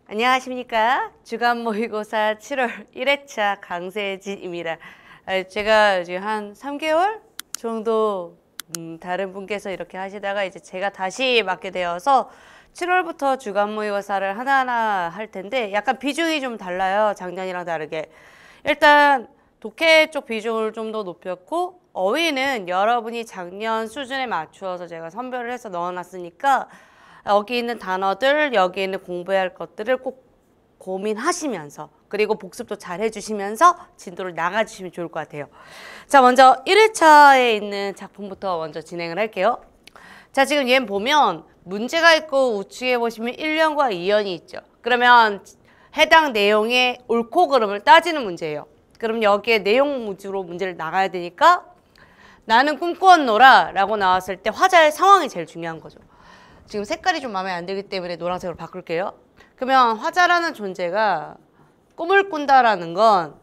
안녕하십니까. 주간 모의고사 7월 1회차 강세진입니다. 제가 이제 한 3개월 정도 다른 분께서 이렇게 하시다가 이제 제가 다시 맡게 되어서 7월부터 주간 모의고사를 하나하나 할 텐데 약간 비중이 좀 달라요. 작년이랑 다르게. 일단 독해 쪽 비중을 좀 더 높였고 어휘는 여러분이 작년 수준에 맞추어서 제가 선별을 해서 넣어놨으니까 여기 있는 단어들, 여기 있는 공부해야 할 것들을 꼭 고민하시면서 그리고 복습도 잘 해주시면서 진도를 나가주시면 좋을 것 같아요. 자, 먼저 1회차에 있는 작품부터 먼저 진행을 할게요. 자, 지금 얘 보면 문제가 있고 우측에 보시면 1년과 2년이 있죠. 그러면 해당 내용의 옳고 그름을 따지는 문제예요. 그럼 여기에 내용 위주로 문제를 나가야 되니까 나는 꿈꾸었노라 라고 나왔을 때 화자의 상황이 제일 중요한 거죠. 지금 색깔이 좀 마음에 안 들기 때문에 노란색으로 바꿀게요. 그러면 화자라는 존재가 꿈을 꾼다라는 건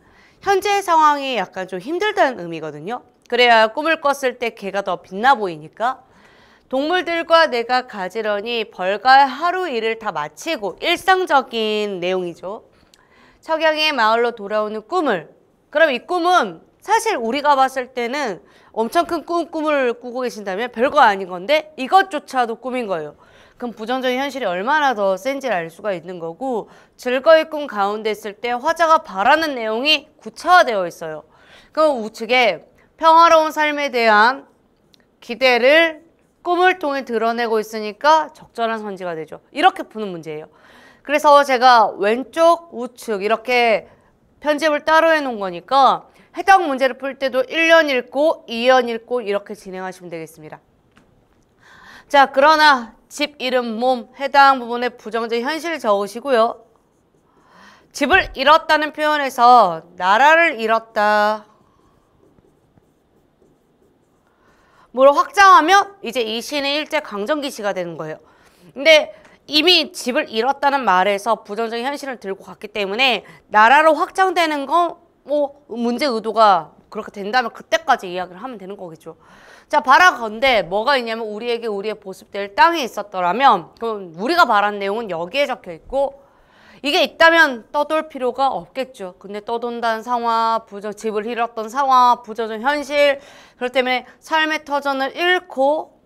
현재 상황이 약간 좀 힘들다는 의미거든요. 그래야 꿈을 꿨을 때 걔가 더 빛나 보이니까 동물들과 내가 가지런히 벌가의 하루 일을 다 마치고 일상적인 내용이죠. 석양의 마을로 돌아오는 꿈을. 그럼 이 꿈은 사실 우리가 봤을 때는 엄청 큰 꿈을 꾸고 계신다면 별거 아닌 건데 이것조차도 꿈인 거예요. 그럼 부정적인 현실이 얼마나 더 센지를 알 수가 있는 거고 즐거운 꿈 가운데 있을 때 화자가 바라는 내용이 구체화되어 있어요. 그럼 우측에 평화로운 삶에 대한 기대를 꿈을 통해 드러내고 있으니까 적절한 선지가 되죠. 이렇게 푸는 문제예요. 그래서 제가 왼쪽, 우측 이렇게 편집을 따로 해놓은 거니까 해당 문제를 풀 때도 1년 읽고 2년 읽고 이렇게 진행하시면 되겠습니다. 자, 그러나 집, 이름, 몸 해당 부분에 부정적 현실을 적으시고요. 집을 잃었다는 표현에서 나라를 잃었다. 뭘 확장하면 이제 이 시는 일제 강점기 시가 되는 거예요. 근데 이미 집을 잃었다는 말에서 부정적인 현실을 들고 갔기 때문에 나라로 확장되는 건 뭐 문제 의도가 그렇게 된다면 그때까지 이야기를 하면 되는 거겠죠. 자, 바라건대 뭐가 있냐면 우리에게 우리의 보습될 땅이 있었더라면 그럼 우리가 바란 내용은 여기에 적혀 있고 이게 있다면 떠돌 필요가 없겠죠. 근데 떠돈다는 상황, 집을 잃었던 상황, 부정적 현실 그렇기 때문에 삶의 터전을 잃고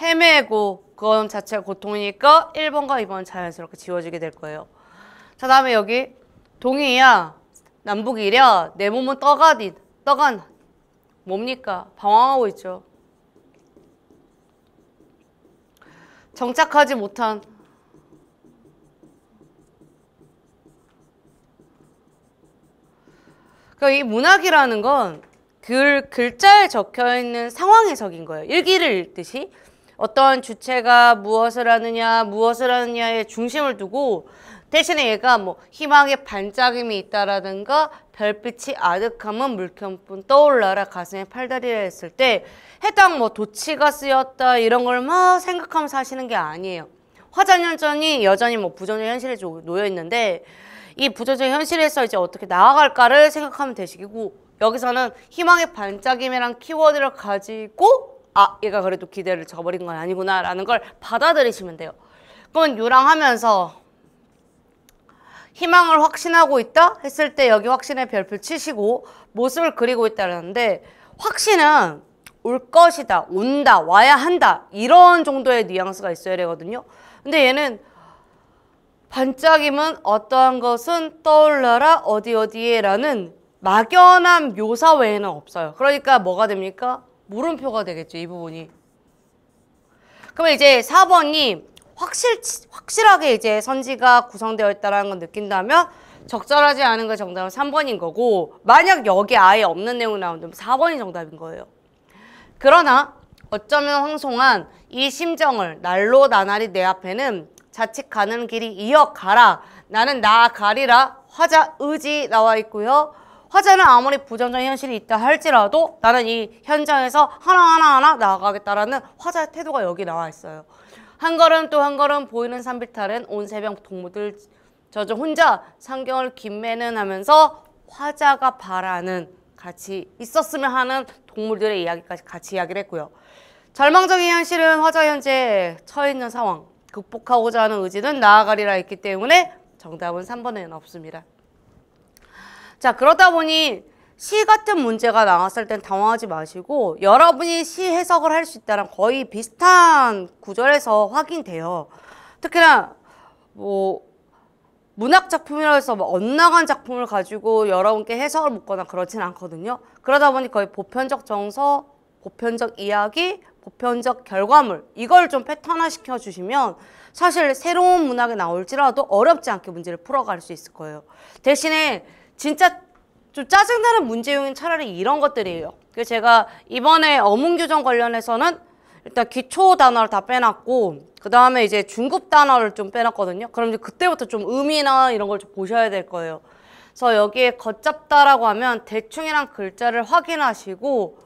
헤매고 그건 자체가 고통이니까 1번과 2번 자연스럽게 지워지게 될 거예요. 자, 다음에 여기 동이야 남북이랴 내 몸은 떠간 뭡니까? 방황하고 있죠. 정착하지 못한 그러니까 이 문학이라는 건 글자에 적혀있는 상황 해석인 거예요. 일기를 읽듯이 어떤 주체가 무엇을 하느냐의 중심을 두고 대신에 얘가 뭐 희망의 반짝임이 있다라든가 별빛이 아득하면 물결뿐 떠올라라 가슴에 팔다리라 했을 때 해당 뭐 도치가 쓰였다 이런 걸 막 생각하면서 하시는 게 아니에요. 화자연전이 여전히 뭐 부정적 현실에 놓여 있는데 이 부정적 현실에서 이제 어떻게 나아갈까를 생각하면 되시고 여기서는 희망의 반짝임이란 키워드를 가지고 얘가 그래도 기대를 저버린 건 아니구나 라는 걸 받아들이시면 돼요. 그건 유랑하면서 희망을 확신하고 있다 했을 때 여기 확신의 별표 치시고 모습을 그리고 있다는데 확신은 올 것이다, 온다, 와야 한다 이런 정도의 뉘앙스가 있어야 되거든요. 근데 얘는 반짝임은 어떠한 것은 떠올라라 어디에 라는 막연한 묘사 외에는 없어요. 그러니까 뭐가 됩니까? 물음표가 되겠죠, 이 부분이. 그러면 이제 4번이 확실하게 이제 선지가 구성되어 있다는 걸 느낀다면 적절하지 않은 거 정답은 3번인 거고 만약 여기 아예 없는 내용이 나온다면 4번이 정답인 거예요. 그러나 어쩌면 황송한 이 심정을 날로 나날이 내 앞에는 자칫 가는 길이 이어가라. 나는 나아가리라. 화자 의지 나와 있고요. 화자는 아무리 부정적 현실이 있다 할지라도 나는 이 현장에서 하나하나 나아가겠다라는 화자의 태도가 여기 나와 있어요. 한 걸음 또 한 걸음 보이는 산비탈은 온 새벽 동무들 저저 혼자 상경을 김매는 하면서 화자가 바라는 같이 있었으면 하는 동물들의 이야기까지 같이 이야기를 했고요. 절망적인 현실은 화자 현재 처해 있는 상황 극복하고자 하는 의지는 나아가리라 했기 때문에 정답은 3번에는 없습니다. 자, 그러다 보니 시 같은 문제가 나왔을 땐 당황하지 마시고 여러분이 시 해석을 할 수 있다는 거의 비슷한 구절에서 확인돼요. 특히나 뭐 문학 작품이라고 해서 뭐 엇나간 작품을 가지고 여러분께 해석을 묻거나 그렇진 않거든요. 그러다 보니 거의 보편적 정서, 보편적 이야기, 보편적 결과물 이걸 좀 패턴화 시켜주시면 사실 새로운 문학이 나올지라도 어렵지 않게 문제를 풀어갈 수 있을 거예요. 대신에 진짜 좀 짜증나는 문제용은 차라리 이런 것들이에요. 그래서 제가 이번에 어문교정 관련해서는 일단 기초 단어를 다 빼놨고 그 다음에 이제 중급 단어를 좀 빼놨거든요. 그럼 이제 그때부터 좀 의미나 이런 걸 좀 보셔야 될 거예요. 그래서 여기에 걷잡다라고 하면 대충이란 글자를 확인하시고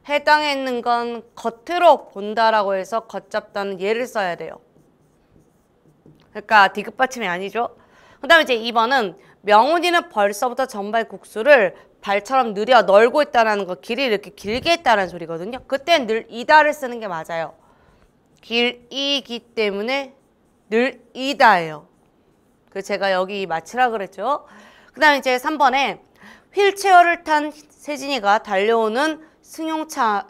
해당에 있는 건 겉으로 본다라고 해서 걷잡다는 예를 써야 돼요. 그러니까 디귿 받침이 아니죠. 그 다음에 이제 2번은 명훈이는 벌써부터 전발국수를 발처럼 느려 널고 있다는 거, 길이 이렇게 길게 있다는 소리거든요. 그땐 늘 이다를 쓰는 게 맞아요. 길이기 때문에 늘 이다예요. 그래서 제가 여기 맞추라 그랬죠. 그 다음에 이제 3번에 휠체어를 탄 세진이가 달려오는 승용차,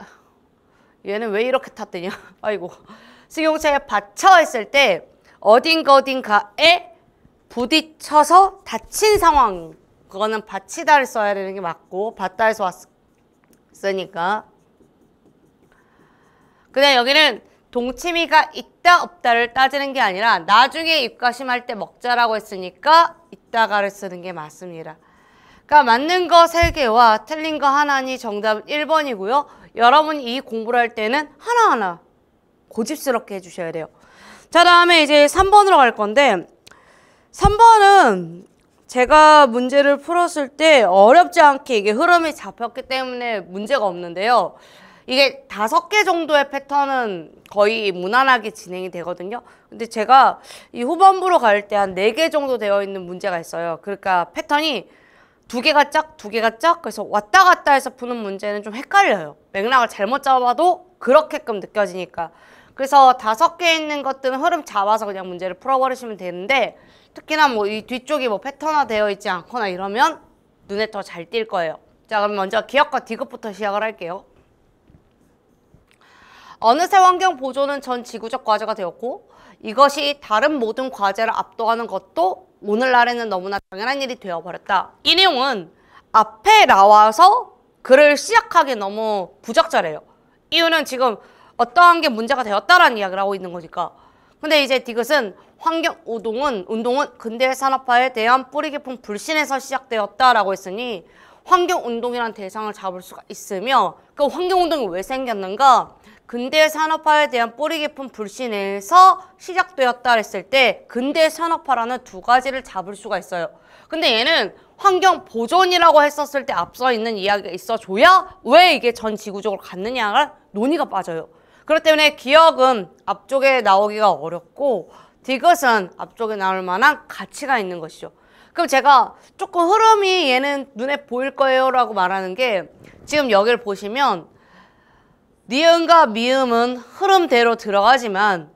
얘는 왜 이렇게 탔더냐. 아이고. 승용차에 받쳐 있을 때 어딘가에 부딪혀서 다친 상황, 그거는 받치다를 써야 되는 게 맞고 받다에서 왔으니까. 그다음 여기는 동치미가 있다 없다를 따지는 게 아니라 나중에 입가심할 때 먹자라고 했으니까 있다가를 쓰는 게 맞습니다. 그러니까 맞는 거 3개와 틀린 거 하나니 정답은 1번이고요. 여러분이 이 공부를 할 때는 하나하나 고집스럽게 해주셔야 돼요. 자, 다음에 이제 3번으로 갈 건데 3번은 제가 문제를 풀었을 때 어렵지 않게 이게 흐름이 잡혔기 때문에 문제가 없는데요. 이게 5개 정도의 패턴은 거의 무난하게 진행이 되거든요. 근데 제가 이 후반부로 갈 때 한 4개 정도 되어 있는 문제가 있어요. 그러니까 패턴이 2개가 짝, 2개가 짝, 그래서 왔다 갔다 해서 푸는 문제는 좀 헷갈려요. 맥락을 잘못 잡아도 그렇게끔 느껴지니까. 그래서 5개 있는 것들은 흐름 잡아서 그냥 문제를 풀어버리시면 되는데 특히나 뭐 이 뒤쪽이 뭐 패턴화 되어 있지 않거나 이러면 눈에 더 잘 띌 거예요. 자, 그럼 먼저 기억과 디귿부터 시작을 할게요. 어느새 환경 보존은 전 지구적 과제가 되었고 이것이 다른 모든 과제를 압도하는 것도 오늘날에는 너무나 당연한 일이 되어버렸다. 이 내용은 앞에 나와서 글을 시작하기 너무 부적절해요. 이유는 지금 어떠한 게 문제가 되었다라는 이야기를 하고 있는 거니까. 근데 이제 디귿은 운동은 근대 산업화에 대한 뿌리 깊은 불신에서 시작되었다라고 했으니 환경운동이라는 대상을 잡을 수가 있으며 그 환경운동이 왜 생겼는가? 근대 산업화에 대한 뿌리 깊은 불신에서 시작되었다 했을 때 근대 산업화라는 2가지를 잡을 수가 있어요. 근데 얘는 환경 보존이라고 했었을 때 앞서 있는 이야기가 있어줘야 왜 이게 전 지구적으로 갔느냐가 논의가 빠져요. 그렇기 때문에 기억은 앞쪽에 나오기가 어렵고 디귿은 앞쪽에 나올 만한 가치가 있는 것이죠. 그럼 제가 조금 흐름이 얘는 눈에 보일 거예요 라고 말하는 게 지금 여기를 보시면 니은과 미음은 흐름대로 들어가지만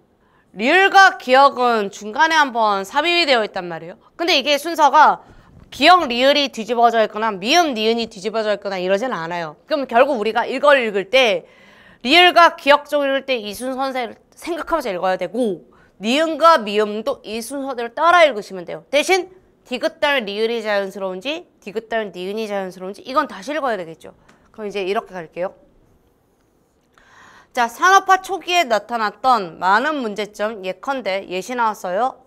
리을과 기억은 중간에 한번 삽입이 되어 있단 말이에요. 근데 이게 순서가 기억 리을이 뒤집어져 있거나 미음 니은이 뒤집어져 있거나 이러진 않아요. 그럼 결국 우리가 이걸 읽을 때 리을과 기억 쪽 읽을 때 이 순서를 생각하면서 읽어야 되고 니은과 미음도 이 순서대로 따라 읽으시면 돼요. 대신 디귿 다음에 리을이 자연스러운지 디귿 다음에 니은이 자연스러운지 이건 다시 읽어야 되겠죠. 그럼 이제 이렇게 갈게요. 자, 산업화 초기에 나타났던 많은 문제점 예컨대 예시 나왔어요.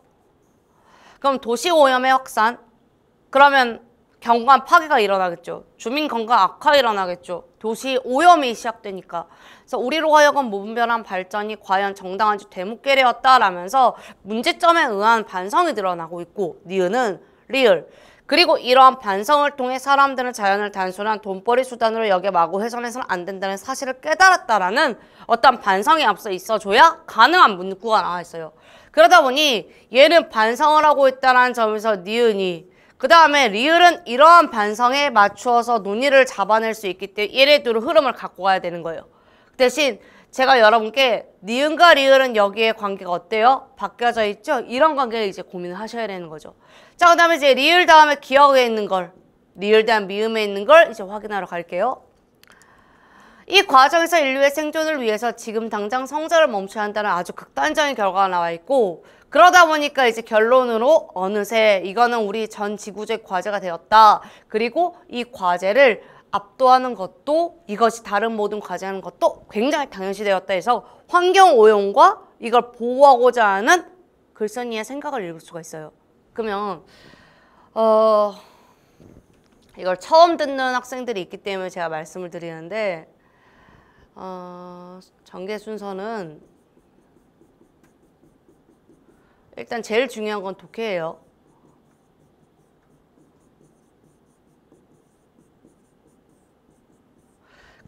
그럼 도시 오염의 확산, 그러면 경관 파괴가 일어나겠죠. 주민 건강 악화 일어나겠죠. 도시 오염이 시작되니까. 그래서 우리로 하여금 무분별한 발전이 과연 정당한지 되묻게되었다라면서 문제점에 의한 반성이 드러나고 있고 니은은 리을. 그리고 이러한 반성을 통해 사람들은 자연을 단순한 돈벌이 수단으로 여겨 마구 훼손해서는 안 된다는 사실을 깨달았다라는 어떤 반성이 앞서 있어줘야 가능한 문구가 나와 있어요. 그러다 보니 얘는 반성을 하고 있다는 점에서 니은이 그 다음에 리을은 이러한 반성에 맞추어서 논의를 잡아낼 수 있기 때문에 얘네들은 흐름을 갖고 가야 되는 거예요. 대신 제가 여러분께 니은과 리을은 여기에 관계가 어때요? 바뀌어져 있죠? 이런 관계를 이제 고민을 하셔야 되는 거죠. 자, 그 다음에 이제 리을 다음에 기억에 있는 걸, 리을 다음 미음에 있는 걸 이제 확인하러 갈게요. 이 과정에서 인류의 생존을 위해서 지금 당장 성장을 멈춰야 한다는 아주 극단적인 결과가 나와 있고, 그러다 보니까 이제 결론으로 어느새 이거는 우리 전 지구적 과제가 되었다. 그리고 이 과제를 압도하는 것도, 이것이 다른 모든 과제하는 것도 굉장히 당연시 되었다 해서 환경오염과 이걸 보호하고자 하는 글쓴이의 생각을 읽을 수가 있어요. 그러면 이걸 처음 듣는 학생들이 있기 때문에 제가 말씀을 드리는데, 전개 순서는 일단 제일 중요한 건 독해예요.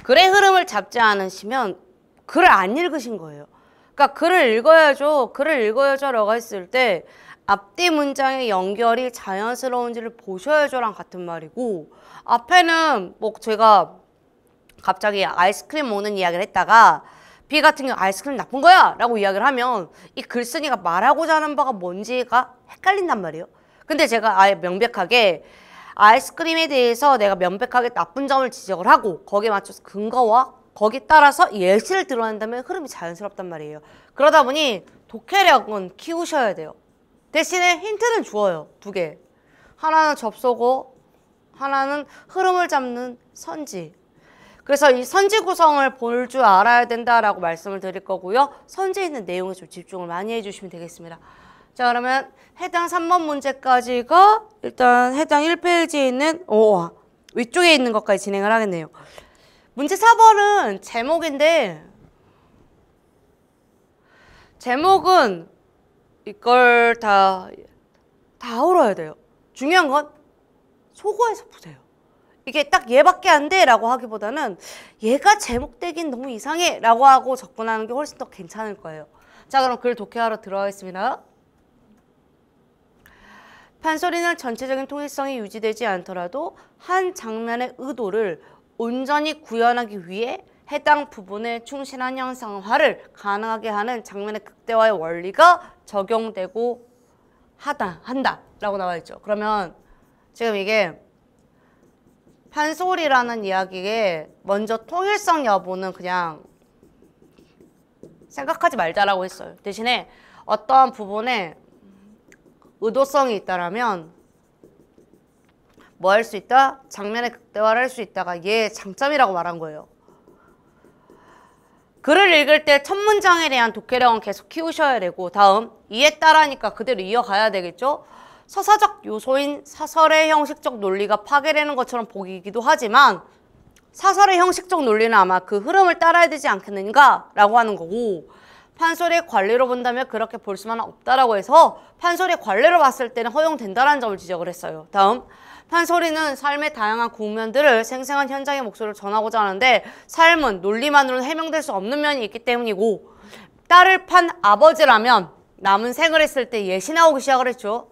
글의 흐름을 잡지 않으시면 글을 안 읽으신 거예요. 그러니까 글을 읽어야죠. 글을 읽어야죠라고 했을 때 앞뒤 문장의 연결이 자연스러운지를 보셔야죠랑 같은 말이고, 앞에는 뭐 제가 갑자기 아이스크림 먹는 이야기를 했다가 B 같은 경우 아이스크림 나쁜 거야 라고 이야기를 하면 이 글쓴이가 말하고자 하는 바가 뭔지가 헷갈린단 말이에요. 근데 제가 아예 명백하게 아이스크림에 대해서 내가 명백하게 나쁜 점을 지적을 하고 거기에 맞춰서 근거와 거기에 따라서 예시를 드러낸다면 흐름이 자연스럽단 말이에요. 그러다 보니 독해력은 키우셔야 돼요. 대신에 힌트는 주어요. 2개. 하나는 접속어, 하나는 흐름을 잡는 선지. 그래서 이 선지 구성을 볼 줄 알아야 된다라고 말씀을 드릴 거고요. 선지에 있는 내용에 좀 집중을 많이 해주시면 되겠습니다. 자, 그러면 해당 3번 문제까지가 일단 해당 1페이지에 있는 위쪽에 있는 것까지 진행을 하겠네요. 문제 4번은 제목인데, 제목은 이걸 다 울어야 돼요. 중요한 건 소거해서 보세요. 이게 딱 얘밖에 안 돼 라고 하기보다는 얘가 제목되긴 너무 이상해 라고 하고 접근하는 게 훨씬 더 괜찮을 거예요. 자, 그럼 글 독해하러 들어가겠습니다. 판소리는 전체적인 통일성이 유지되지 않더라도 한 장면의 의도를 온전히 구현하기 위해 해당 부분에 충실한 형상화를 가능하게 하는 장면의 극대화의 원리가 적용되고 한다 라고 나와 있죠. 그러면 지금 이게 판소리라는 이야기에 먼저 통일성 여부는 그냥 생각하지 말자라고 했어요. 대신에 어떠한 부분에 의도성이 있다라면 뭐 할 수 있다? 장면의 극대화를 할 수 있다가 얘의 장점이라고 말한 거예요. 글을 읽을 때 첫 문장에 대한 독해력은 계속 키우셔야 되고, 다음 이에 따라니까 그대로 이어가야 되겠죠? 서사적 요소인 사설의 형식적 논리가 파괴되는 것처럼 보이기도 하지만 사설의 형식적 논리는 아마 그 흐름을 따라야 되지 않겠는가 라고 하는 거고, 판소리의 관리로 본다면 그렇게 볼 수만은 없다라고 해서 판소리의 관리로 봤을 때는 허용된다라는 점을 지적을 했어요. 다음, 판소리는 삶의 다양한 국면들을 생생한 현장의 목소리를 전하고자 하는데 삶은 논리만으로는 해명될 수 없는 면이 있기 때문이고, 딸을 판 아버지라면 남은 생을 했을 때 예시 나오기 시작을 했죠.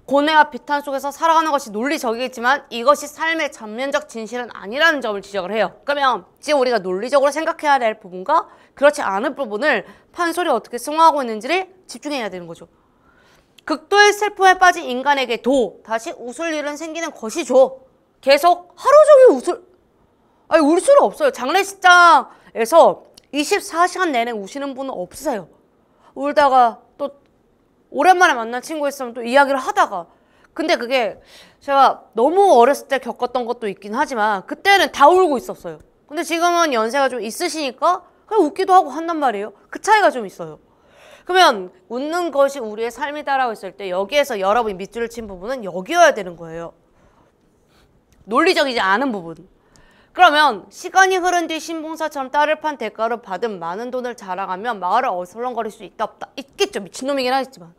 고뇌와 비탄 속에서 살아가는 것이 논리적이겠지만 이것이 삶의 전면적 진실은 아니라는 점을 지적을 해요. 그러면 지금 우리가 논리적으로 생각해야 될 부분과 그렇지 않은 부분을 판소리 어떻게 승화하고 있는지를 집중해야 되는 거죠. 극도의 슬픔에 빠진 인간에게 다시 웃을 일은 생기는 것이죠. 계속 하루 종일 울 수는 없어요. 장례식장에서 24시간 내내 우시는 분은 없으세요. 울다가 또 오랜만에 만난 친구 있으면 또 이야기를 하다가, 근데 그게 제가 너무 어렸을 때 겪었던 것도 있긴 하지만 그때는 다 울고 있었어요. 근데 지금은 연세가 좀 있으시니까 그냥 웃기도 하고 한단 말이에요. 그 차이가 좀 있어요. 그러면 웃는 것이 우리의 삶이다라고 했을 때 여기에서 여러분이 밑줄을 친 부분은 여기여야 되는 거예요. 논리적이지 않은 부분. 그러면 시간이 흐른 뒤 신봉사처럼 딸을 판 대가로 받은 많은 돈을 자랑하면 마을을 어슬렁거릴 수 있다 없다? 있겠죠. 미친놈이긴 하겠지만.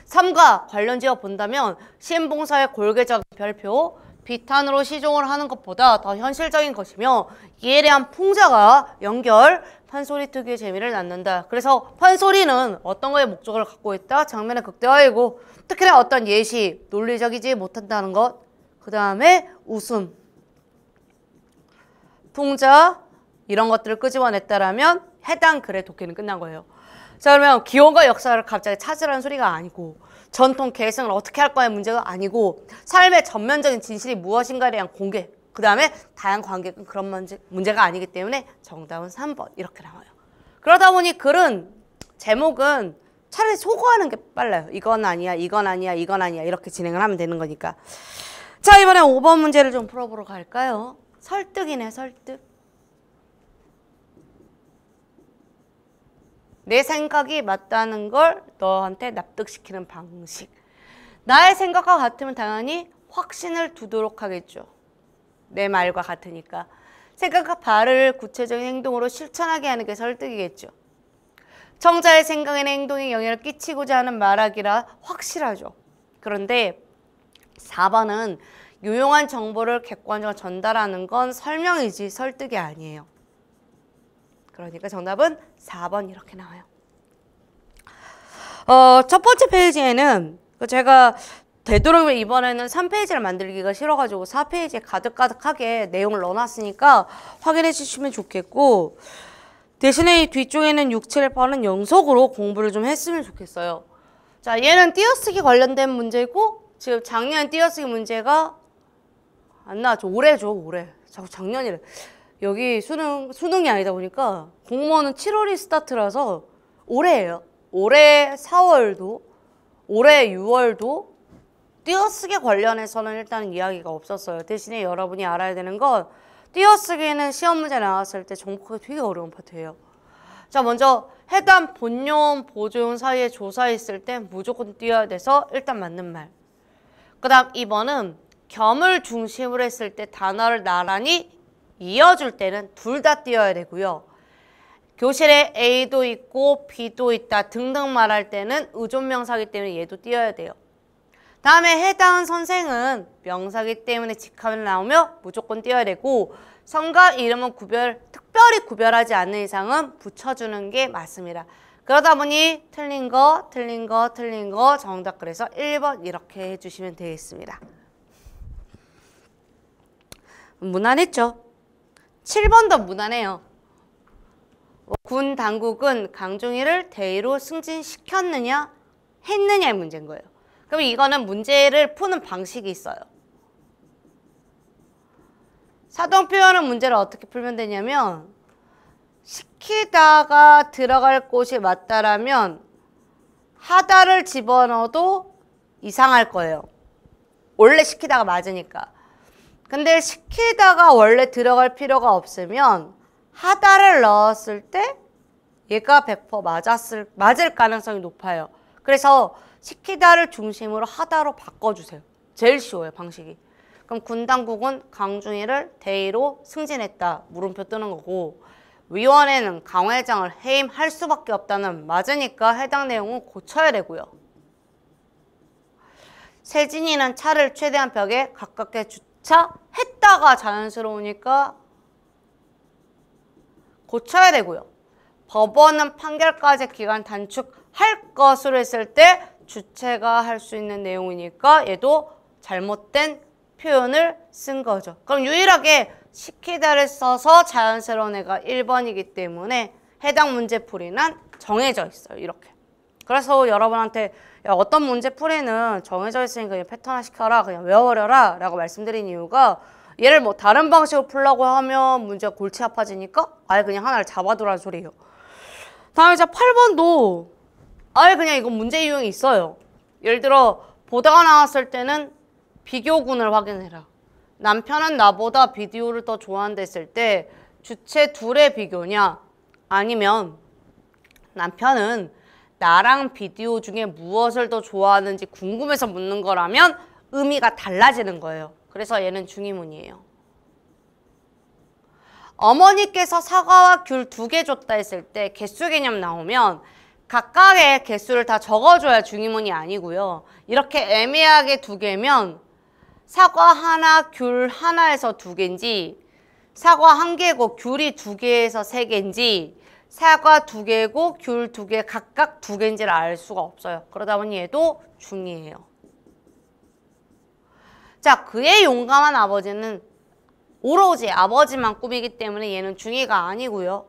삶과 관련지어 본다면 신봉사의 골개적인 별표, 비탄으로 시종을 하는 것보다 더 현실적인 것이며 이에 대한 풍자가 연결, 판소리 특유의 재미를 낳는다. 그래서 판소리는 어떤 거에 목적을 갖고 있다? 장면의 극대화이고, 특히나 어떤 예시, 논리적이지 못한다는 것, 그 다음에 웃음, 풍자, 이런 것들을 끄집어냈다라면 해당 글의 독해는 끝난 거예요. 자, 그러면 기원과 역사를 갑자기 찾으라는 소리가 아니고 전통 계승을 어떻게 할 거냐의 문제가 아니고 삶의 전면적인 진실이 무엇인가에 대한 공개, 그 다음에 다양한 관계는 그런 문제가 아니기 때문에 정답은 3번 이렇게 나와요. 그러다 보니 글은 제목은 차라리 소거하는 게 빨라요. 이건 아니야, 이건 아니야, 이건 아니야 이렇게 진행을 하면 되는 거니까. 자, 이번에 5번 문제를 좀 풀어보러 갈까요? 설득이네, 설득. 내 생각이 맞다는 걸 너한테 납득시키는 방식. 나의 생각과 같으면 당연히 확신을 두도록 하겠죠. 내 말과 같으니까. 생각과 바를 구체적인 행동으로 실천하게 하는 게 설득이겠죠. 청자의 생각이나 행동에 영향을 끼치고자 하는 말하기라 확실하죠. 그런데 4번은 유용한 정보를 객관적으로 전달하는 건 설명이지 설득이 아니에요. 그러니까 정답은 4번 이렇게 나와요. 첫 번째 페이지에는 제가 되도록이면 이번에는 3페이지를 만들기가 싫어가지고 4페이지에 가득가득하게 내용을 넣어놨으니까 확인해 주시면 좋겠고, 대신에 이 뒤쪽에는 6, 7, 8은 연속으로 공부를 좀 했으면 좋겠어요. 자, 얘는 띄어쓰기 관련된 문제고 지금 작년 띄어쓰기 문제가 안 나왔죠. 올해죠, 올해. 자꾸 작년이래. 여기 수능이 아니다 보니까 공무원은 7월이 스타트라서 올해예요. 올해 4월도, 올해 6월도 띄어쓰기 관련해서는 일단 이야기가 없었어요. 대신에 여러분이 알아야 되는 건 띄어쓰기는 시험 문제 나왔을 때 정복하기 되게 어려운 파트예요. 자, 먼저 해당 본용, 보조용 사이에 조사했을 때 무조건 띄어야 돼서 일단 맞는 말. 그 다음 2번은 겸을 중심으로 했을 때 단어를 나란히 이어줄 때는 둘 다 띄어야 되고요. 교실에 A도 있고 B도 있다 등등 말할 때는 의존명사기 때문에 얘도 띄어야 돼요. 다음에 해당 선생은 명사기 때문에 직함을 나오며 무조건 띄어야 되고, 성과 이름은 특별히 구별하지 않는 이상은 붙여주는 게 맞습니다. 그러다 보니 틀린 거 정답, 그래서 1번 이렇게 해주시면 되겠습니다. 무난했죠? 7번도 무난해요. 군 당국은 강중일을 대의로 승진시켰느냐 했느냐의 문제인 거예요. 그럼 이거는 문제를 푸는 방식이 있어요. 사동표현은 문제를 어떻게 풀면 되냐면, 시키다가 들어갈 곳이 맞다라면 하다를 집어넣어도 이상할 거예요. 원래 시키다가 맞으니까. 근데 시키다가 원래 들어갈 필요가 없으면 하다를 넣었을 때 얘가 100% 맞을 가능성이 높아요. 그래서 시키다를 중심으로 하다로 바꿔주세요. 제일 쉬워요, 방식이. 그럼 군 당국은 강중일을 대의로 승진했다. 물음표 뜨는 거고, 위원회는 강 회장을 해임할 수밖에 없다는 맞으니까 해당 내용은 고쳐야 되고요. 세진이는 차를 최대한 벽에 가깝게 주차했다가 자연스러우니까 고쳐야 되고요. 법원은 판결까지 기간 단축할 것으로 했을 때 주체가 할 수 있는 내용이니까 얘도 잘못된 표현을 쓴 거죠. 그럼 유일하게 시키다를 써서 자연스러운 애가 1번이기 때문에 해당 문제풀이는 정해져 있어요. 이렇게. 그래서 여러분한테 야, 어떤 문제풀이는 정해져 있으니까 그냥 패턴화 시켜라, 그냥 외워버려라 라고 말씀드린 이유가, 얘를 뭐 다른 방식으로 풀려고 하면 문제가 골치 아파지니까 아예 그냥 하나를 잡아두라는 소리예요. 다음에 이제 8번도 아예 그냥 이건 문제 유형이 있어요. 예를 들어 보다가 나왔을 때는 비교군을 확인해라. 남편은 나보다 비디오를 더 좋아한다 했을 때 주체 둘의 비교냐, 아니면 남편은 나랑 비디오 중에 무엇을 더 좋아하는지 궁금해서 묻는 거라면 의미가 달라지는 거예요. 그래서 얘는 중의문이에요. 어머니께서 사과와 귤 2개 줬다 했을 때 개수 개념 나오면 각각의 개수를 다 적어줘야 중의문이 아니고요. 이렇게 애매하게 2개면 사과 하나, 귤 하나에서 2개인지, 사과 1개고 귤이 2개에서 3개인지, 사과 2개고 귤 2개 각각 2개인지를 알 수가 없어요. 그러다 보니 얘도 중이에요. 자, 그의 용감한 아버지는 오로지 아버지만 꿈이기 때문에 얘는 중이가 아니고요.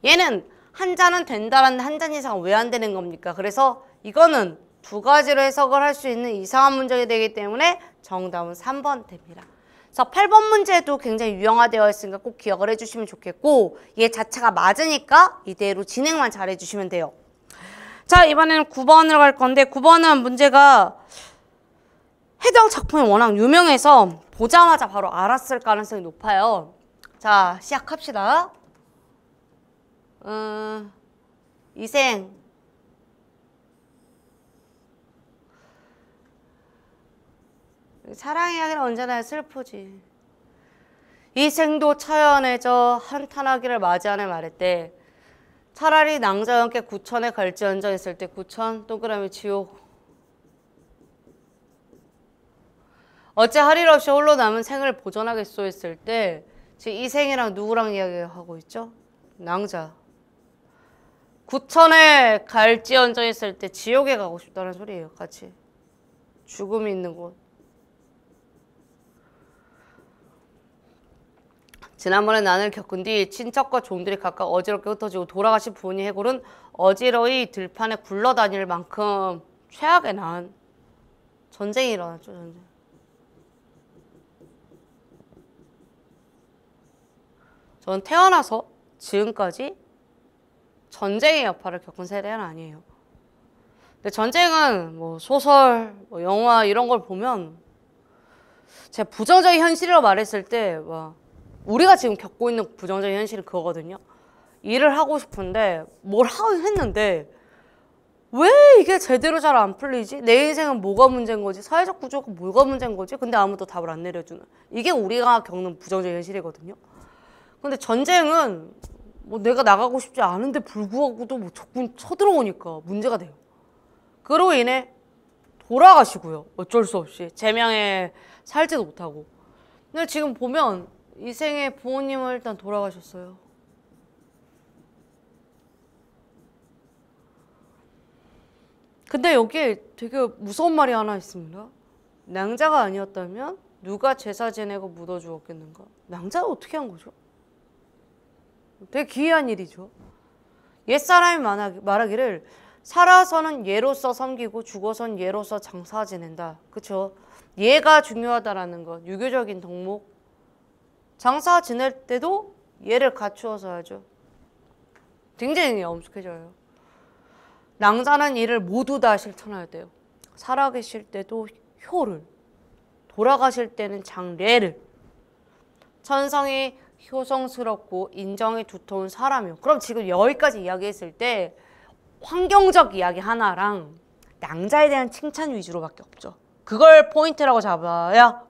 얘는 한 잔은 된다라는 한 잔 이상은 왜 안 되는 겁니까? 그래서 이거는 두 가지로 해석을 할 수 있는 이상한 문장이 되기 때문에 정답은 3번 됩니다. 그래서 8번 문제도 굉장히 유형화되어 있으니까 꼭 기억을 해주시면 좋겠고 얘 자체가 맞으니까 이대로 진행만 잘 해주시면 돼요. 자, 이번에는 9번으로 갈 건데 9번은 문제가 해당 작품이 워낙 유명해서 보자마자 바로 알았을 가능성이 높아요. 자, 시작합시다. 이생 사랑 이야기는 언제나 슬프지. 이생도 처연해져 한탄하기를 맞이하네 말했대. 차라리 낭자와 함께 구천에 갈지언정 했을 때 구천 동그라미 지옥. 어째 할 일 없이 홀로 남은 생을 보존하겠소 했을 때 지금 이생이랑 누구랑 이야기하고 있죠? 낭자. 구천에 갈지언정 했을 때 지옥에 가고 싶다는 소리예요. 같이. 죽음이 있는 곳. 지난번에 난을 겪은 뒤 친척과 종들이 각각 어지럽게 흩어지고 돌아가신 부모님 해골은 어지러이 들판에 굴러다닐 만큼 최악의 난. 전쟁이 일어났죠. 전쟁. 저는 태어나서 지금까지 전쟁의 여파를 겪은 세대는 아니에요. 근데 전쟁은 뭐 소설, 뭐 영화 이런 걸 보면 제가 부정적인 현실이라고 말했을 때 와, 우리가 지금 겪고 있는 부정적인 현실은 그거거든요. 일을 하고 싶은데 뭘 하긴 했는데 왜 이게 제대로 잘 안 풀리지? 내 인생은 뭐가 문제인 거지? 사회적 구조가 뭐가 문제인 거지? 근데 아무도 답을 안 내려주는. 이게 우리가 겪는 부정적인 현실이거든요. 근데 전쟁은 뭐 내가 나가고 싶지 않은데 불구하고도 뭐 적군 쳐들어오니까 문제가 돼요. 그로 인해 돌아가시고요. 어쩔 수 없이. 제명에 살지도 못하고. 근데 지금 보면 이생의 부모님은 일단 돌아가셨어요. 근데 여기에 되게 무서운 말이 하나 있습니다. 낭자가 아니었다면 누가 제사 지내고 묻어주었겠는가? 낭자가 어떻게 한 거죠? 되게 기이한 일이죠. 옛사람이 말하기를 살아서는 예로서 섬기고 죽어선 예로서 장사 지낸다. 그쵸? 예가 중요하다라는 것. 유교적인 덕목. 장사 지낼 때도 예를 갖추어서 하죠. 굉장히 엄숙해져요. 낭자는 이를 모두 다 실천해야 돼요. 살아계실 때도 효를, 돌아가실 때는 장례를. 천성이 효성스럽고 인정이 두터운 사람이요. 그럼 지금 여기까지 이야기했을 때 환경적 이야기 하나랑 낭자에 대한 칭찬 위주로밖에 없죠. 그걸 포인트라고 잡아야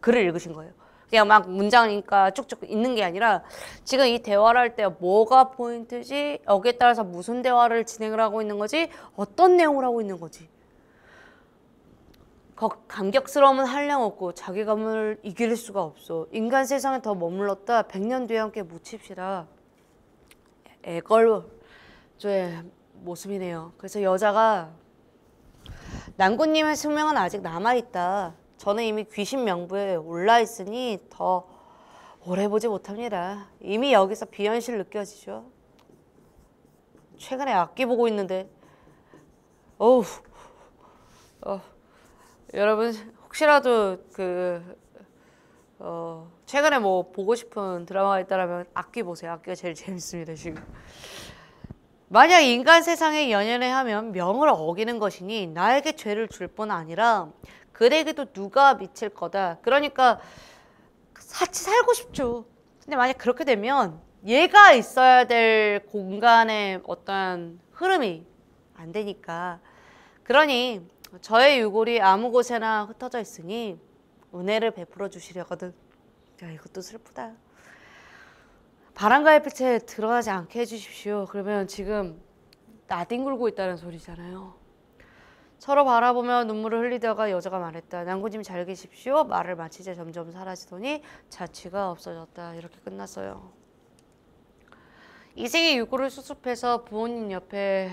글을 읽으신 거예요. 그냥 막 문장이니까 쭉쭉 읽는 게 아니라 지금 이 대화를 할 때 뭐가 포인트지? 여기에 따라서 무슨 대화를 진행을 하고 있는 거지? 어떤 내용을 하고 있는 거지? 감격스러움은 한량없고 자괴감을 이길 수가 없어. 인간 세상에 더 머물렀다. 100년 뒤에 함께 묻힙시다. 애걸조의 모습이네요. 그래서 여자가 난구님의 숙명은 아직 남아있다. 저는 이미 귀신 명부에 올라있으니 더 오래 보지 못합니다. 이미 여기서 비현실 느껴지죠. 최근에 악기 보고 있는데 여러분 혹시라도 최근에 뭐 보고 싶은 드라마가 있다면 악기 보세요. 악기가 제일 재밌습니다. 지금. 만약 인간 세상에 연연해 하면 명을 어기는 것이니 나에게 죄를 줄 뿐 아니라 그에게도 누가 미칠 거다. 그러니까 같이 살고 싶죠. 근데 만약 그렇게 되면 얘가 있어야 될 공간의 어떤 흐름이 안 되니까. 그러니 저의 유골이 아무 곳에나 흩어져 있으니 은혜를 베풀어 주시려거든. 야, 이것도 슬프다. 바람과의 빛에 들어가지 않게 해주십시오. 그러면 지금 나뒹굴고 있다는 소리잖아요. 서로 바라보며 눈물을 흘리다가 여자가 말했다. 난구님 잘 계십시오. 말을 마치자 점점 사라지더니 자취가 없어졌다. 이렇게 끝났어요. 이생의 유골을 수습해서 부모님 옆에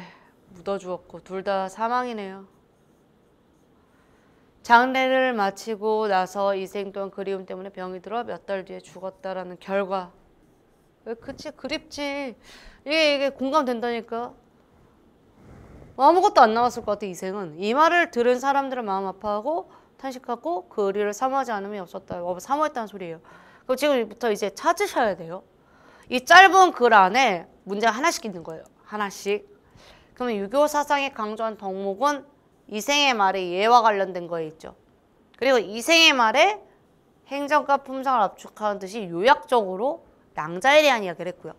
묻어주었고 둘 다 사망이네요. 장례를 마치고 나서 이생 또한 그리움 때문에 병이 들어 몇 달 뒤에 죽었다라는 결과. 그치, 그립지. 이게 공감된다니까. 아무것도 안 나왔을 것 같아, 이생은. 이 말을 들은 사람들은 마음 아파하고 탄식하고 그 의리를 사모하지 않음이 없었다. 사모했다는 소리예요. 그럼 지금부터 이제 찾으셔야 돼요. 이 짧은 글 안에 문제가 하나씩 있는 거예요. 하나씩. 그러면 유교 사상이 강조한 덕목은 이생의 말에 예와 관련된 거에 있죠. 그리고 이생의 말에 행정과 품상을 압축하는 듯이 요약적으로 낭자에 대한 이야기를 했고요.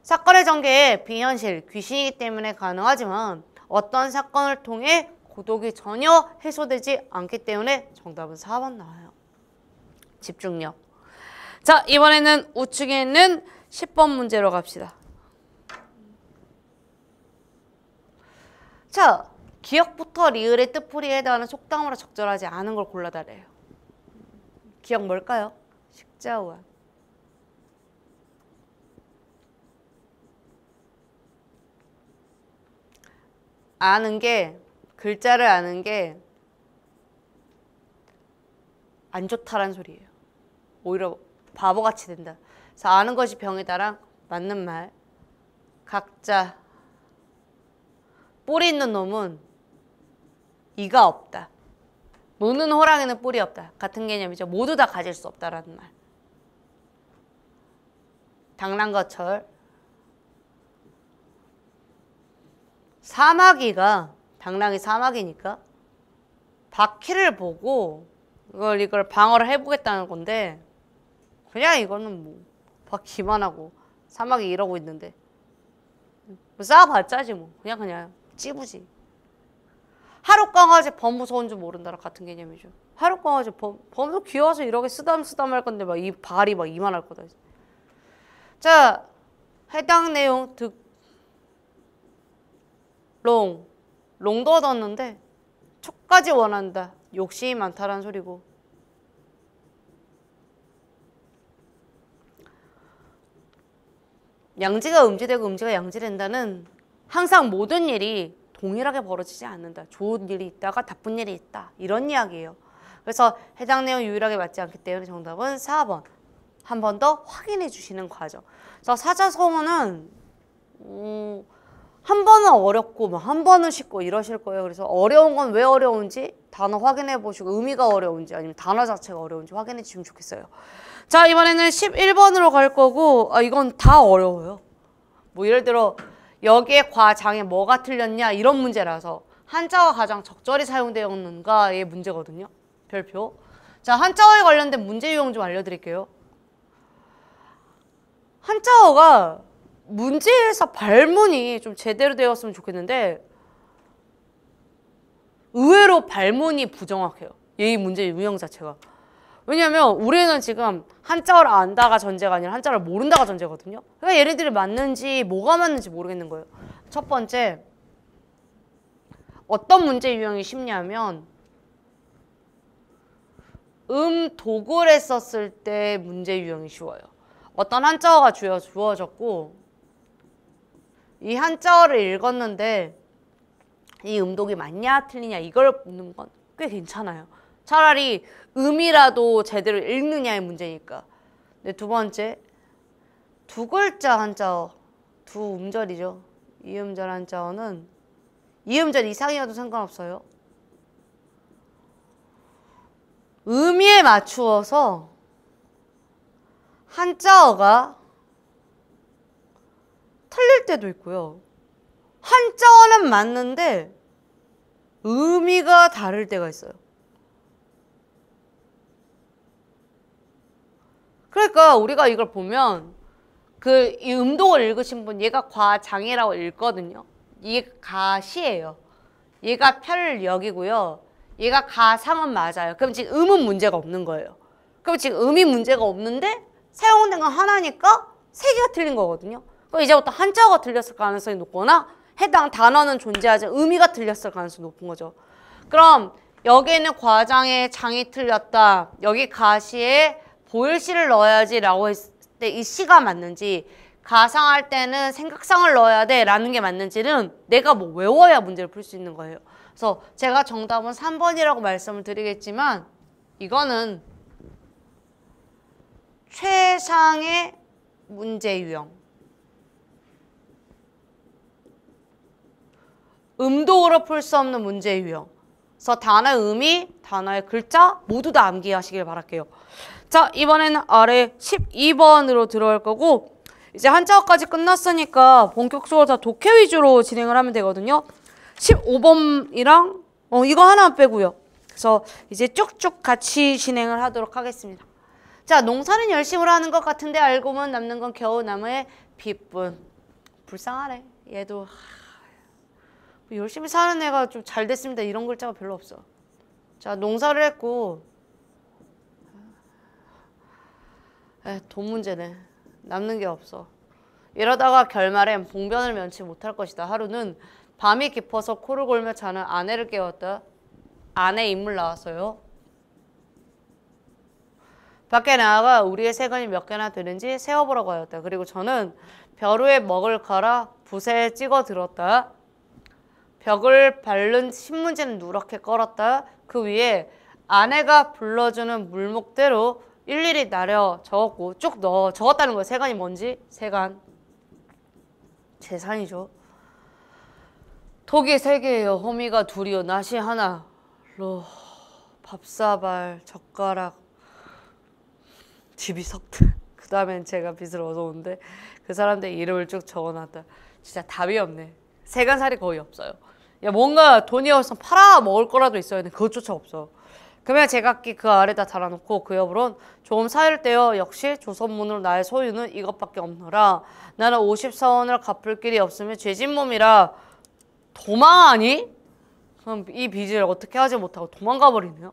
사건의 전개에 비현실, 귀신이기 때문에 가능하지만 어떤 사건을 통해 고독이 전혀 해소되지 않기 때문에 정답은 4번 나와요. 집중력. 자, 이번에는 우측에 있는 10번 문제로 갑시다. 자, 기역부터 리을의 뜻풀이에 해당하는 속담으로 적절하지 않은 걸 골라달래요. 기역 뭘까요? 식자우한. 아는 게, 글자를 아는 게 안 좋다란 소리예요. 오히려 바보같이 된다. 그래서 아는 것이 병이다랑 맞는 말. 각자. 뿔이 있는 놈은 이가 없다. 노는 호랑이는 뿔이 없다. 같은 개념이죠. 모두 다 가질 수 없다라는 말. 당랑거철. 사마귀가, 당랑이 사마귀니까 바퀴를 보고 이걸 방어를 해보겠다는 건데 그냥 이거는 뭐 바퀴만 하고 사마귀 이러고 있는데 뭐 싸워봤자지 뭐 그냥 찌부지. 하룻강아지 범 무서운 줄 모른다랑 같은 개념이죠. 하룻강아지 범도 귀여워서 이렇게 쓰담쓰담 할 건데 막 이 발이 막 이만할 거다. 자, 해당 내용 롱도 얻었는데 촉까지 원한다. 욕심이 많다라는 소리고. 양지가 음지되고 음지가 양지된다는 항상 모든 일이 동일하게 벌어지지 않는다. 좋은 일이 있다가 나쁜 일이 있다. 이런 이야기예요. 그래서 해당 내용 유일하게 맞지 않기 때문에 정답은 4번. 한 번 더 확인해 주시는 과정. 그래서 사자성어는 한 번은 어렵고 한 번은 쉽고 이러실 거예요. 그래서 어려운 건 왜 어려운지 단어 확인해 보시고 의미가 어려운지 아니면 단어 자체가 어려운지 확인해 주시면 좋겠어요. 자, 이번에는 11번으로 갈 거고 이건 다 어려워요. 뭐 예를 들어 여기에 과장에 뭐가 틀렸냐 이런 문제라서 한자어가 가장 적절히 사용되었는가의 문제거든요. 별표. 자, 한자어에 관련된 문제 유형 좀 알려드릴게요. 한자어가 문제에서 발문이 좀 제대로 되었으면 좋겠는데 의외로 발문이 부정확해요. 이 문제 유형 자체가. 왜냐면 우리는 지금 한자어를 안다가 전제가 아니라 한자어를 모른다가 전제거든요. 그러니까 얘네들이 맞는지 뭐가 맞는지 모르겠는 거예요. 첫 번째, 어떤 문제 유형이 쉽냐면 도굴에 썼을 때 문제 유형이 쉬워요. 어떤 한자어가 주어졌고 이 한자어를 읽었는데 이 음독이 맞냐 틀리냐 이걸 묻는 건 꽤 괜찮아요. 차라리 음이라도 제대로 읽느냐의 문제니까. 네, 두 번째, 두 글자 한자어, 두 음절이죠. 이음절 한자어는 이음절 이상이어도 상관없어요. 의미에 맞추어서 한자어가 틀릴 때도 있고요. 한자어는 맞는데 의미가 다를 때가 있어요. 그러니까 우리가 이걸 보면 이 음독을 읽으신 분 얘가 과장이라고 읽거든요. 이게 가시예요. 얘가 편력이고요. 얘가 가상은 맞아요. 그럼 지금 음은 문제가 없는 거예요. 그럼 지금 음이 문제가 없는데 사용된 건 하나니까 세 개가 틀린 거거든요. 그럼 이제부터 한자어가 틀렸을 가능성이 높거나 해당 단어는 존재하지 의미가 틀렸을 가능성이 높은 거죠. 그럼 여기에는 과장에 장이 틀렸다. 여기 가시에 보일시를 넣어야지 라고 했을 때 이 시가 맞는지 가상할 때는 생각상을 넣어야 돼 라는 게 맞는지는 내가 뭐 외워야 문제를 풀 수 있는 거예요. 그래서 제가 정답은 3번이라고 말씀을 드리겠지만 이거는 최상의 문제 유형. 음도로 풀 수 없는 문제 유형. 그래서 단어의 의미, 단어의 글자 모두 다 암기하시길 바랄게요. 자, 이번에는 아래 12번으로 들어갈 거고 이제 한자어까지 끝났으니까 본격적으로 다 독해 위주로 진행을 하면 되거든요. 15번이랑 이거 하나 빼고요. 그래서 이제 쭉쭉 같이 진행을 하도록 하겠습니다. 자, 농사는 열심히 하는 것 같은데 알고 보면 남는 건 겨우 나무의 빗뿐. 불쌍하네. 얘도 열심히 사는 애가 좀 잘 됐습니다. 이런 글자가 별로 없어. 자, 농사를 했고 돈 문제네. 남는 게 없어. 이러다가 결말엔 봉변을 면치 못할 것이다. 하루는 밤이 깊어서 코를 골며 자는 아내를 깨웠다. 아내 인물 나왔어요. 밖에 나아가 우리의 세간이 몇 개나 되는지 세어보라고 하였다. 그리고 저는 벼 위에 먹을 갈아 붓에 찍어 들었다. 벽을 밟는 신문지는 누렇게 걸었다. 그 위에 아내가 불러주는 물목대로 일일이 나려 적었고 쭉 넣어 적었다는 거예요. 세간이 뭔지? 세간. 재산이죠. 독이 3개예요. 호미가 2이요. 낫이 하나. 밥사발, 젓가락, 집이 석트. 그 다음엔 제가 빚을 얻어오는데 그 사람들 이름을 쭉 적어놨다. 진짜 답이 없네. 세간살이 거의 없어요. 야, 뭔가 돈이 없으면 팔아 먹을 거라도 있어야 돼. 그것조차 없어. 그러면 제각기 그 아래다 달아놓고 그 옆으론 조금 사이를 떼어 역시 조선문으로 나의 소유는 이것밖에 없노라. 나는 54원을 갚을 길이 없으면 죄진 몸이라. 도망하니? 그럼 이 빚을 어떻게 하지 못하고 도망가 버리네요.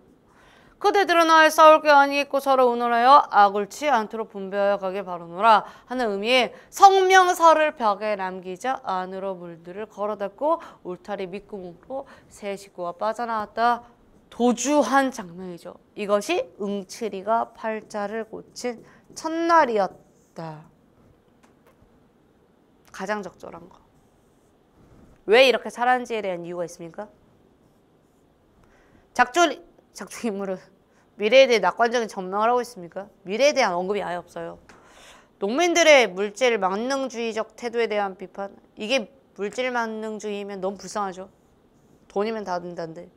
그대들은 나의 싸울 게 아니겠고 서로 의논하여 악을치 않도록 분배하여 가길 바라노라 하는 의미의 성명서를 벽에 남기자 안으로 물들을 걸어닫고 울타리 밑구멍으로 새 식구가 빠져나왔다. 도주한 장면이죠. 이것이 응칠이가 팔자를 고친 첫날이었다. 가장 적절한 거. 왜 이렇게 살았는지에 대한 이유가 있습니까? 작중인물은 미래에 대해 낙관적인 전망을 하고 있습니까? 미래에 대한 언급이 아예 없어요. 농민들의 물질 만능주의적 태도에 대한 비판. 이게 물질 만능주의면 너무 불쌍하죠. 돈이면 다 된다는데.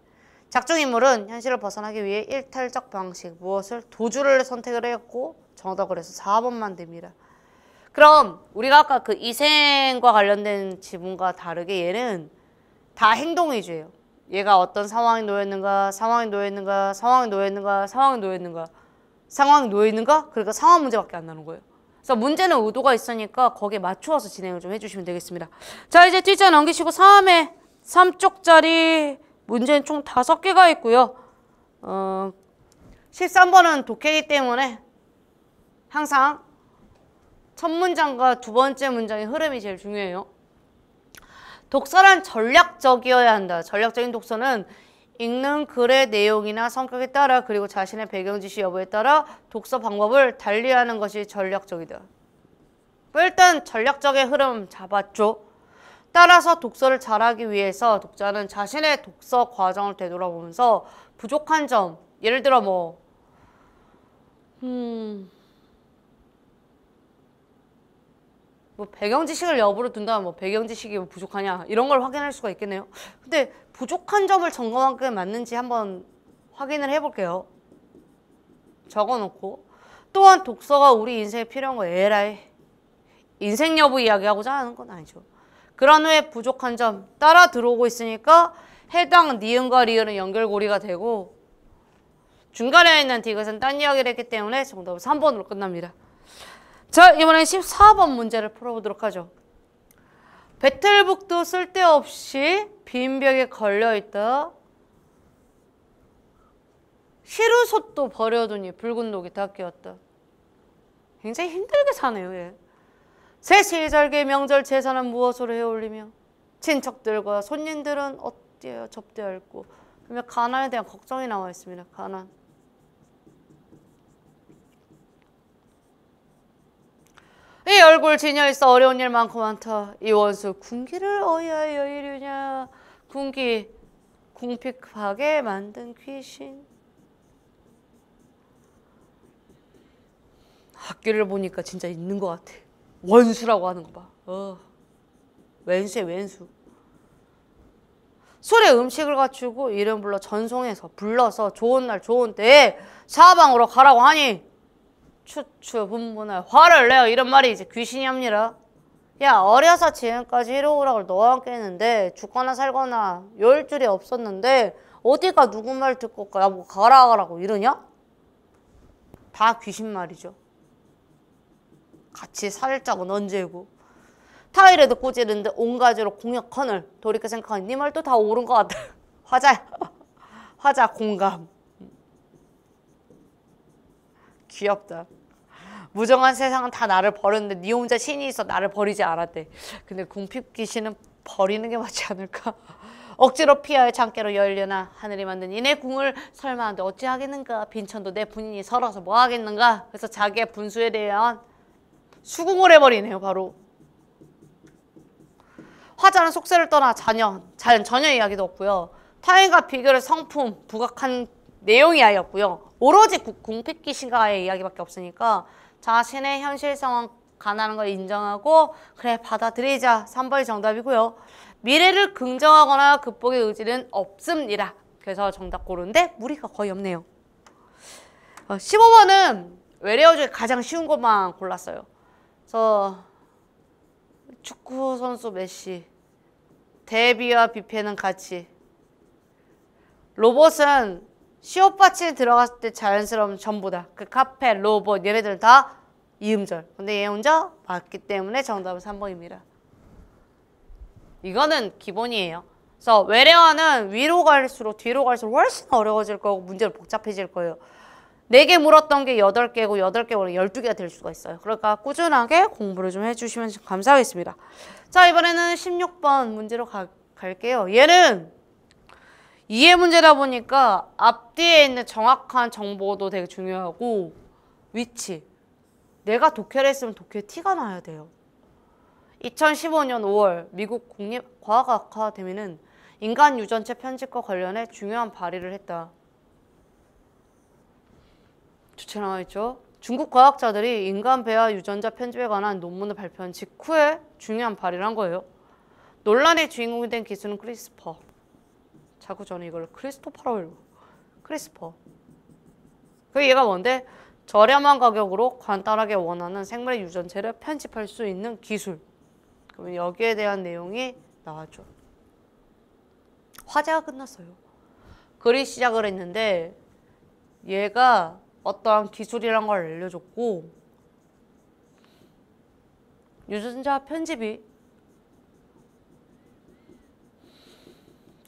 작중인물은 현실을 벗어나기 위해 일탈적 방식, 무엇을 도주를 선택을 했고 정답을 해서 4번만 됩니다. 그럼 우리가 아까 그 이생과 관련된 지문과 다르게 얘는 다 행동 위주예요. 얘가 어떤 상황에 놓였는가, 상황에 놓였는가, 상황에 놓였는가, 상황에 놓였는가, 상황에 놓였는가? 그러니까 상황 문제밖에 안 나오는 거예요. 그래서 문제는 의도가 있으니까 거기에 맞추어서 진행을 좀 해주시면 되겠습니다. 자, 이제 뒷자 넘기시고 3회 3쪽짜리 문제는 총 5개가 있고요. 13번은 독해이기 때문에 항상 첫 문장과 두 번째 문장의 흐름이 제일 중요해요. 독서란 전략적이어야 한다. 전략적인 독서는 읽는 글의 내용이나 성격에 따라 그리고 자신의 배경 지시 여부에 따라 독서 방법을 달리하는 것이 전략적이다. 일단 전략적인 흐름 잡았죠. 따라서 독서를 잘하기 위해서 독자는 자신의 독서 과정을 되돌아보면서 부족한 점, 예를 들어 뭐 배경 지식을 여부로 둔다면 뭐 배경 지식이 뭐 부족하냐 이런 걸 확인할 수가 있겠네요. 근데 부족한 점을 점검하게 맞는지 한번 확인을 해볼게요. 적어놓고 또한 독서가 우리 인생에 필요한 거 에라이 인생 여부 이야기하고자 하는 건 아니죠. 그런 후에 부족한 점 따라 들어오고 있으니까 해당 니은과 리을은 연결고리가 되고 중간에 있는 디귿은 딴 이야기를 했기 때문에 정답은 3번으로 끝납니다. 자, 이번엔 14번 문제를 풀어보도록 하죠. 배틀북도 쓸데없이 빈벽에 걸려있다. 시루솥도 버려두니 붉은 독이 다 끼었다. 굉장히 힘들게 사네요. 얘. 새 시절기 명절 제사는 무엇으로 해올리며 친척들과 손님들은 어디에 접대할고. 그러면 가난에 대한 걱정이 나와 있습니다. 가난. 이 얼굴 지녀 있어 어려운 일 많고 많다. 이 원수 군기를 어이하여 이르냐. 군기 궁핍하게 만든 귀신. 학교를 보니까 진짜 있는 것 같아. 원수라고 하는 거 봐. 왼수에 왼수. 술에 음식을 갖추고 이름 불러 전송해서 불러서 좋은 날 좋은 때에 사방으로 가라고 하니 추추 분분할 화를 내어 이런 말이 이제 귀신이 합니다. 야, 어려서 지금까지 이러오라고 너와 함께 했는데 죽거나 살거나 열 줄이 없었는데 어디가 누구 말 듣고 뭐 가라고 이러냐? 다 귀신 말이죠. 같이 살자고 넌지고 타일에도 꽂이는데 온 가지로 공격하늘. 돌이켜 생각하니 네 말도 다 옳은 것 같아. 화자야. 화자 공감. 귀엽다. 무정한 세상은 다 나를 버렸는데 네 혼자 신이 있어 나를 버리지 않았대. 근데 궁핍 귀신은 버리는 게 맞지 않을까? 억지로 피하여 장깨로 열려나 하늘이 만든 이내 궁을 설마한데 어찌하겠는가. 빈천도 내 분인이 설어서 뭐 하겠는가. 그래서 자기의 분수에 대한 수긍을 해버리네요. 바로. 화자는 속세를 떠나 전혀 이야기도 없고요. 타인과 비교를 성품, 부각한 내용이 아니었고요. 오로지 궁핍 귀신과의 이야기밖에 없으니까 자신의 현실 상황 가난한 걸 인정하고 그래 받아들이자. 3번이 정답이고요. 미래를 긍정하거나 극복의 의지는 없습니다. 그래서 정답 고르는데 무리가 거의 없네요. 15번은 외래어 중에 가장 쉬운 것만 골랐어요. 그래서 축구 선수 메시. 대비와 비패는 같이. 로봇은 시옷받침이 들어갔을 때 자연스러운 전부다. 그 카페, 로봇 얘네들 다 이음절. 근데 얘 혼자 맞기 때문에 정답은 3번입니다. 이거는 기본이에요. 그래서 외래어는 위로 갈수록 뒤로 갈수록 훨씬 어려워질 거고 문제로 복잡해질 거예요. 4개 물었던 게 8개고 8개 물어 12개가 될 수가 있어요. 그러니까 꾸준하게 공부를 좀 해주시면 감사하겠습니다. 자, 이번에는 16번 문제로 갈게요. 얘는 이해 문제다 보니까 앞뒤에 있는 정확한 정보도 되게 중요하고 위치. 내가 독해를 했으면 독해 티가 나야 돼요. 2015년 5월 미국 국립과학 아카데미는 인간 유전체 편집과 관련해 중요한 발의를 했다. 주체 나와있죠. 중국 과학자들이 인간 배아 유전자 편집에 관한 논문을 발표한 직후에 중요한 발의를 한 거예요. 논란의 주인공이 된 기술은 크리스퍼. 자꾸 저는 이걸 크리스토퍼라고 읽어. 크리스퍼. 그 얘가 뭔데? 저렴한 가격으로 간단하게 원하는 생물의 유전체를 편집할 수 있는 기술. 그러면 여기에 대한 내용이 나왔죠. 화제가 끝났어요. 글이 시작을 했는데 얘가 어떠한 기술이란 걸 알려줬고 유전자 편집이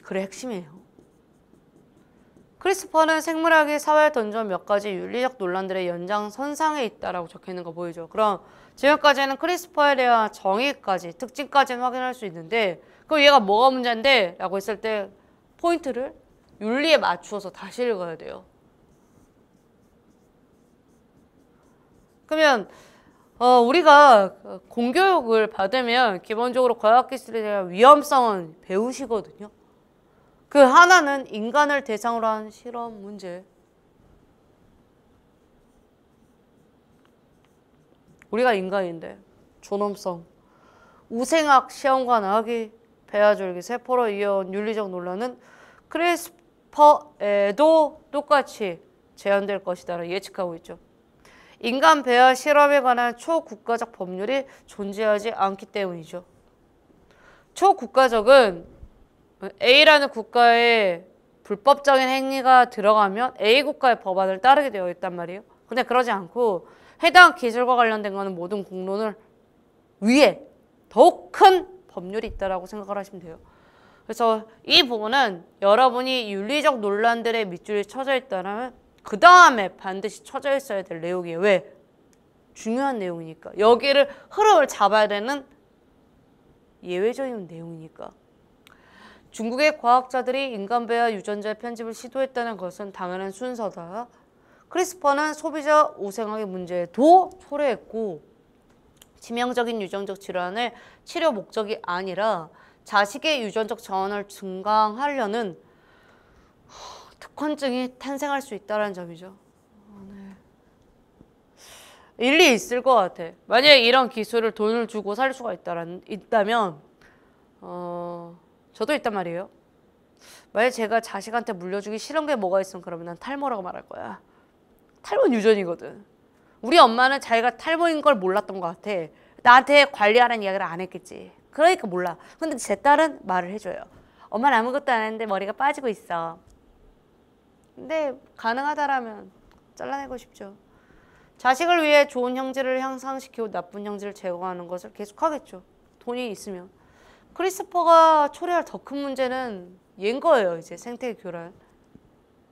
글의 핵심이에요. 크리스퍼는 생물학이 사회에 던져온 몇 가지 윤리적 논란들의 연장선상에 있다라고 적혀있는 거 보이죠. 그럼 지금까지는 크리스퍼에 대한 정의까지, 특징까지는 확인할 수 있는데 그럼 얘가 뭐가 문제인데? 라고 했을 때 포인트를 윤리에 맞추어서 다시 읽어야 돼요. 그러면 우리가 공교육을 받으면 기본적으로 과학기술에 대한 위험성은 배우시거든요. 그 하나는 인간을 대상으로 한 실험 문제. 우리가 인간인데 존엄성, 우생학 시험과 나아기, 배아줄기, 세포로 이어온 윤리적 논란은 크리스퍼에도 똑같이 재현될 것이다 예측하고 있죠. 인간 배아 실험에 관한 초국가적 법률이 존재하지 않기 때문이죠. 초국가적은 A라는 국가에 불법적인 행위가 들어가면 A 국가의 법안을 따르게 되어 있단 말이에요. 근데 그러지 않고 해당 기술과 관련된 거는 모든 공론을 위에 더욱 큰 법률이 있다라고 생각을 하시면 돼요. 그래서 이 부분은 여러분이 윤리적 논란들의 밑줄이 쳐져 있다면 그 다음에 반드시 쳐져 있어야 될 내용이에요. 왜? 중요한 내용이니까. 여기를 흐름을 잡아야 되는 예외적인 내용이니까. 중국의 과학자들이 인간 배아 유전자의 편집을 시도했다는 것은 당연한 순서다. 크리스퍼는 소비자 우생학의 문제도 초래했고 치명적인 유전적 질환의 치료 목적이 아니라 자식의 유전적 자원을 증강하려는 독헌증이 탄생할 수 있다는 점이죠. 일리 있을 것 같아. 만약에 이런 기술을 돈을 주고 살 수가 있다면 저도 있단 말이에요. 만약에 제가 자식한테 물려주기 싫은 게 뭐가 있으면 그러면 난 탈모라고 말할 거야. 탈모는 유전이거든. 우리 엄마는 자기가 탈모인 걸 몰랐던 것 같아. 나한테 관리하라는 이야기를 안 했겠지. 그러니까 몰라. 근데 제 딸은 말을 해줘요. 엄마는 아무것도 안 했는데 머리가 빠지고 있어. 근데 가능하다라면 잘라내고 싶죠. 자식을 위해 좋은 형질을 향상시키고 나쁜 형질을 제거하는 것을 계속하겠죠. 돈이 있으면. 크리스퍼가 초래할 더 큰 문제는 얘인 거예요. 이제 생태계 교란.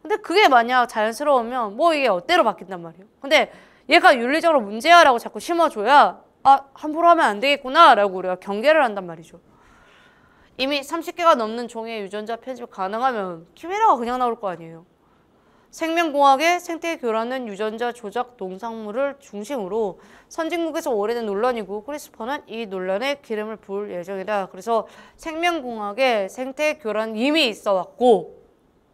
근데 그게 만약 자연스러우면 뭐 이게 어때로 바뀐단 말이에요. 근데 얘가 윤리적으로 문제야라고 자꾸 심어줘야 함부로 하면 안 되겠구나 라고 우리가 경계를 한단 말이죠. 이미 30개가 넘는 종의 유전자 편집 가능하면 키메라가 그냥 나올 거 아니에요. 생명공학의 생태계 교란은 유전자 조작 농산물을 중심으로 선진국에서 오래된 논란이고 크리스퍼는 이 논란에 기름을 부을 예정이다. 그래서 생명공학의 생태계 교란은 이미 있어 왔고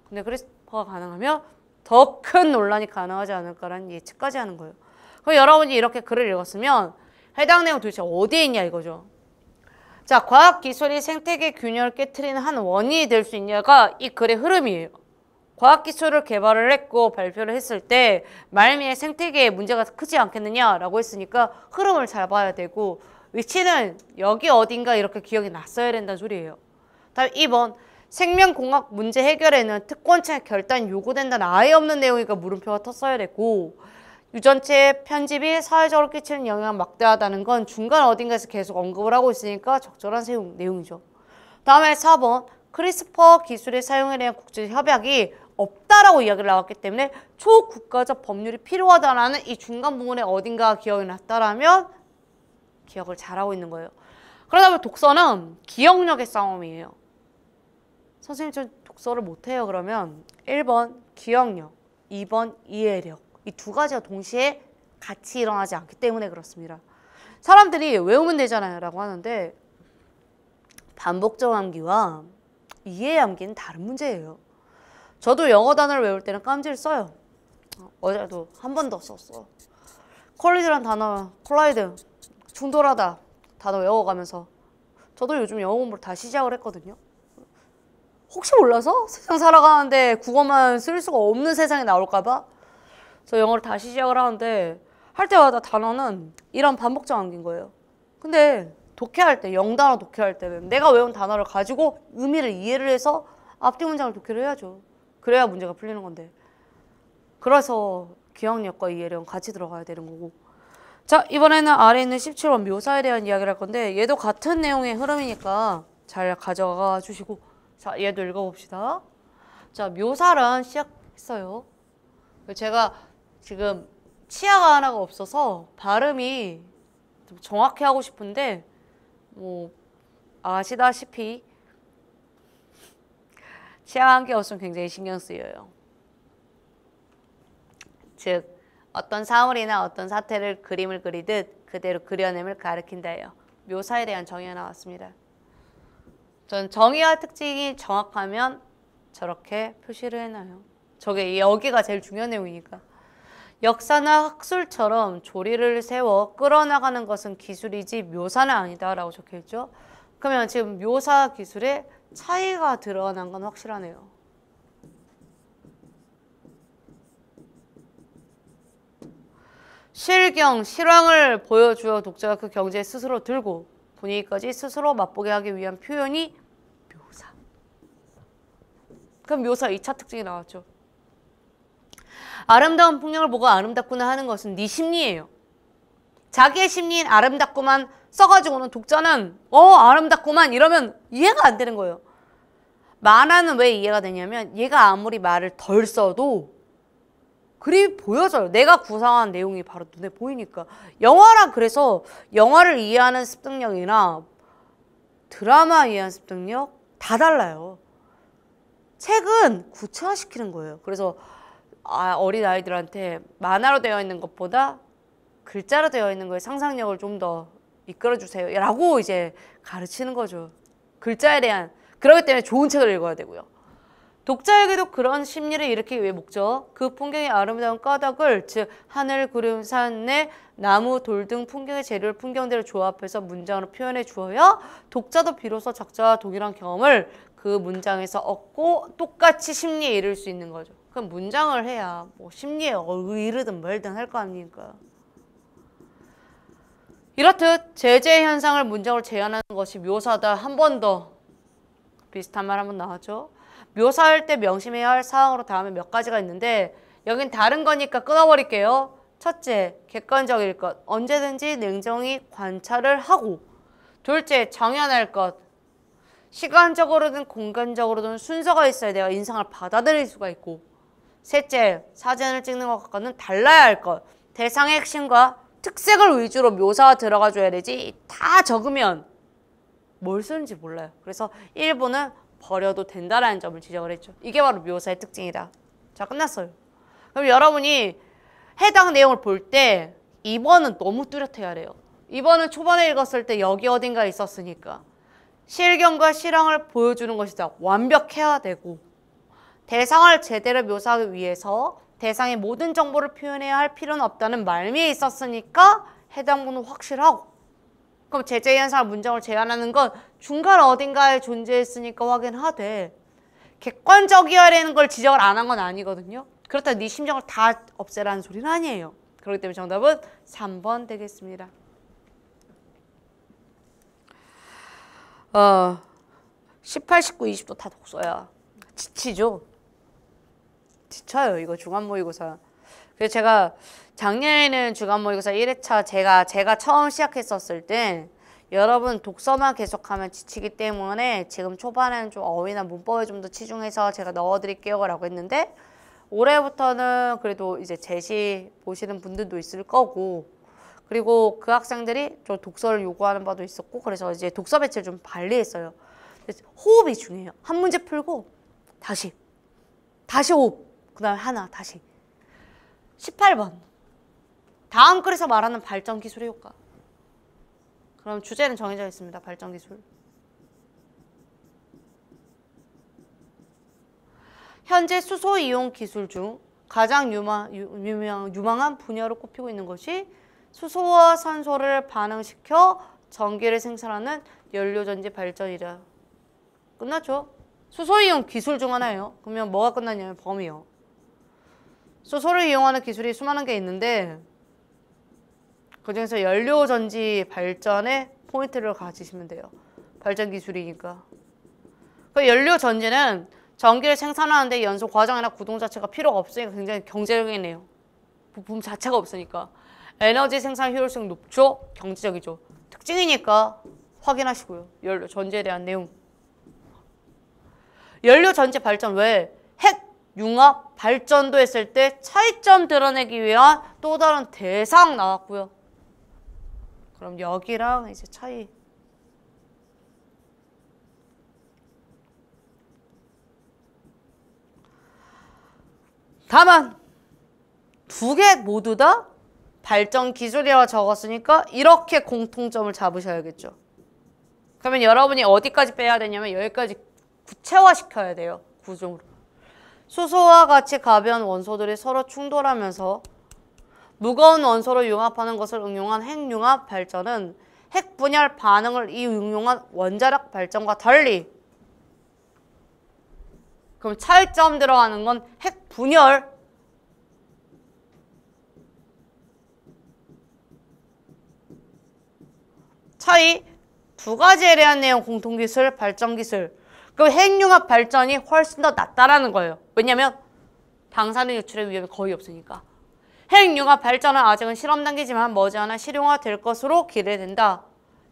근데 크리스퍼가 가능하면 더 큰 논란이 가능하지 않을까라는 예측까지 하는 거예요. 그럼 여러분이 이렇게 글을 읽었으면 해당 내용 도대체 어디에 있냐 이거죠. 자, 과학기술이 생태계 균형을 깨트리는 한 원인이 될 수 있냐가 이 글의 흐름이에요. 과학기술을 개발을 했고 발표를 했을 때 말미에 생태계에 문제가 크지 않겠느냐라고 했으니까 흐름을 잘 봐야 되고 위치는 여기 어딘가 이렇게 기억이 났어야 된다는 소리예요. 다음 2번 생명공학 문제 해결에는 특권층의 결단이 요구된다는 아예 없는 내용이니까 물음표가 텄어야 되고 유전체 편집이 사회적으로 끼치는 영향은 막대하다는 건 중간 어딘가에서 계속 언급을 하고 있으니까 적절한 내용이죠. 다음에 4번 크리스퍼 기술의 사용에 대한 국제협약이 없다라고 이야기를 나왔기 때문에 초국가적 법률이 필요하다라는 이 중간 부분에 어딘가 기억이 났다라면 기억을 잘하고 있는 거예요. 그러다 보면 독서는 기억력의 싸움이에요. 선생님 저 독서를 못해요 그러면 1번 기억력, 2번 이해력 이 두 가지가 동시에 같이 일어나지 않기 때문에 그렇습니다. 사람들이 외우면 되잖아요 라고 하는데 반복적 암기와 이해 암기는 다른 문제예요. 저도 영어 단어를 외울 때는 깜지를 써요. 어제도 한 번 더 썼어. 콜리드란 단어, 콜라이드, 충돌하다 단어 외워가면서 저도 요즘 영어 공부를 다시 시작을 했거든요. 혹시 몰라서 세상 살아가는데 국어만 쓸 수가 없는 세상이 나올까봐 저 영어를 다시 시작을 하는데 할 때마다 단어는 이런 반복적 암기인 거예요. 근데 독해할 때, 영단어 독해할 때는 내가 외운 단어를 가지고 의미를 이해를 해서 앞뒤 문장을 독해를 해야죠. 그래야 문제가 풀리는 건데. 그래서 기억력과 이해력은 같이 들어가야 되는 거고. 자, 이번에는 아래에 있는 17번 묘사에 대한 이야기를 할 건데 얘도 같은 내용의 흐름이니까 잘 가져가 주시고 자, 얘도 읽어봅시다. 자, 묘사란 시작했어요. 제가 지금 치아가 하나가 없어서 발음이 좀 정확히 하고 싶은데 뭐 아시다시피 치아가 한 개 없으면 굉장히 신경 쓰여요. 즉 어떤 사물이나 어떤 사태를 그림을 그리듯 그대로 그려냄을 가리킨다예요. 묘사에 대한 정의가 나왔습니다. 전 정의와 특징이 정확하면 저렇게 표시를 해놔요. 저게 여기가 제일 중요한 내용이니까. 역사나 학술처럼 조리를 세워 끌어나가는 것은 기술이지 묘사는 아니다 라고 적혀있죠. 그러면 지금 묘사 기술에 차이가 드러난 건 확실하네요. 실경, 실황을 보여주어 독자가 그 경지에 스스로 들고 분위기까지 스스로 맛보게 하기 위한 표현이 묘사. 그럼 묘사 2차 특징이 나왔죠. 아름다운 풍경을 보고 아름답구나 하는 것은 네 심리예요. 자기의 심리인 아름답구만 써가지고는 독자는 아름답구만 이러면 이해가 안 되는 거예요. 만화는 왜 이해가 되냐면 얘가 아무리 말을 덜 써도 그림이 보여져요. 내가 구상한 내용이 바로 눈에 보이니까. 영화랑 그래서 영화를 이해하는 습득력이나 드라마 이해하는 습득력 다 달라요. 책은 구체화시키는 거예요. 그래서 어린 아이들한테 만화로 되어 있는 것보다 글자로 되어 있는 거에 상상력을 좀 더 이끌어주세요 라고 이제 가르치는 거죠. 글자에 대한. 그렇기 때문에 좋은 책을 읽어야 되고요. 독자에게도 그런 심리를 일으키기 위해 목적. 그 풍경의 아름다운 까닭을 즉 하늘, 구름, 산내, 나무, 돌 등 풍경의 재료를 풍경대로 조합해서 문장으로 표현해 주어야 독자도 비로소 작자와 동일한 경험을 그 문장에서 얻고 똑같이 심리에 이를 수 있는 거죠. 그럼 문장을 해야 뭐 심리에 이르든 말든 할 거 아닙니까? 이렇듯 제재 현상을 문장으로 재현하는 것이 묘사다. 한 번 더 비슷한 말 한번 나왔죠. 묘사할 때 명심해야 할 사항으로 다음에 몇 가지가 있는데 여긴 다른 거니까 끊어버릴게요. 첫째, 객관적일 것. 언제든지 냉정히 관찰을 하고. 둘째, 정연할 것. 시간적으로든 공간적으로든 순서가 있어야 내가 인상을 받아들일 수가 있고. 셋째, 사진을 찍는 것과는 달라야 할 것. 대상의 핵심과 특색을 위주로 묘사가 들어가 줘야 되지 다 적으면 뭘 쓰는지 몰라요. 그래서 1번은 버려도 된다라는 점을 지적을 했죠. 이게 바로 묘사의 특징이다. 자, 끝났어요. 그럼 여러분이 해당 내용을 볼 때 2번은 너무 뚜렷해야 돼요. 2번은 초반에 읽었을 때 여기 어딘가 있었으니까 실경과 실황을 보여주는 것이다. 완벽해야 되고 대상을 제대로 묘사하기 위해서 대상의 모든 정보를 표현해야 할 필요는 없다는 말미에 있었으니까 해당 부분은 확실하고 그럼 제재 현상을 문장으로 제안하는 건 중간 어딘가에 존재했으니까 확인하되 객관적이어야 되는 걸 지적을 안 한 건 아니거든요. 그렇다고 네 심정을 다 없애라는 소리는 아니에요. 그렇기 때문에 정답은 3번 되겠습니다. 18, 19, 20도 다 독서야. 지치죠? 지쳐요. 이거 중간모의고사. 그래서 제가 작년에는 중간모의고사 1회차 제가 처음 시작했었을 때 여러분 독서만 계속하면 지치기 때문에 지금 초반에는 좀 어휘나 문법에 좀 더 치중해서 제가 넣어드릴게요 라고 했는데 올해부터는 그래도 이제 제시 보시는 분들도 있을 거고 그리고 그 학생들이 좀 독서를 요구하는 바도 있었고 그래서 이제 독서 배치를 좀 발리했어요. 호흡이 중요해요. 한 문제 풀고 다시 호흡 그 다음에 하나 다시 18번 다음 글에서 말하는 발전 기술의 효과. 그럼 주제는 정해져 있습니다. 발전 기술. 현재 수소 이용 기술 중 가장 유망한 분야로 꼽히고 있는 것이 수소와 산소를 반응시켜 전기를 생산하는 연료전지 발전이다. 끝났죠? 수소 이용 기술 중 하나예요. 그러면 뭐가 끝났냐면 범위요. 수소를 이용하는 기술이 수많은 게 있는데 그중에서 연료전지 발전에 포인트를 가지시면 돼요. 발전 기술이니까. 그 연료전지는 전기를 생산하는데 연소 과정이나 구동 자체가 필요가 없으니까 굉장히 경제적이네요. 부품 자체가 없으니까. 에너지 생산 효율성 높죠? 경제적이죠. 특징이니까 확인하시고요. 연료전지에 대한 내용. 연료전지 발전 왜? 핵, 융합, 발전도 했을 때 차이점 드러내기 위한 또 다른 대상 나왔고요. 그럼 여기랑 이제 차이. 다만 두 개 모두 다 발전 기술이라고 적었으니까 이렇게 공통점을 잡으셔야겠죠. 그러면 여러분이 어디까지 빼야 되냐면 여기까지 구체화시켜야 돼요. 구조로. 수소와 같이 가벼운 원소들이 서로 충돌하면서 무거운 원소를 융합하는 것을 응용한 핵융합 발전은 핵 분열 반응을 응용한 원자력 발전과 달리 그럼 차이점 들어가는 건 핵 분열 차이 두 가지에 대한 내용 공통기술, 발전기술 그럼 핵융합 발전이 훨씬 더 낫다라는 거예요. 왜냐면 방사능 유출의 위험이 거의 없으니까. 핵융합 발전은 아직은 실험 단계지만 머지않아 실용화 될 것으로 기대된다.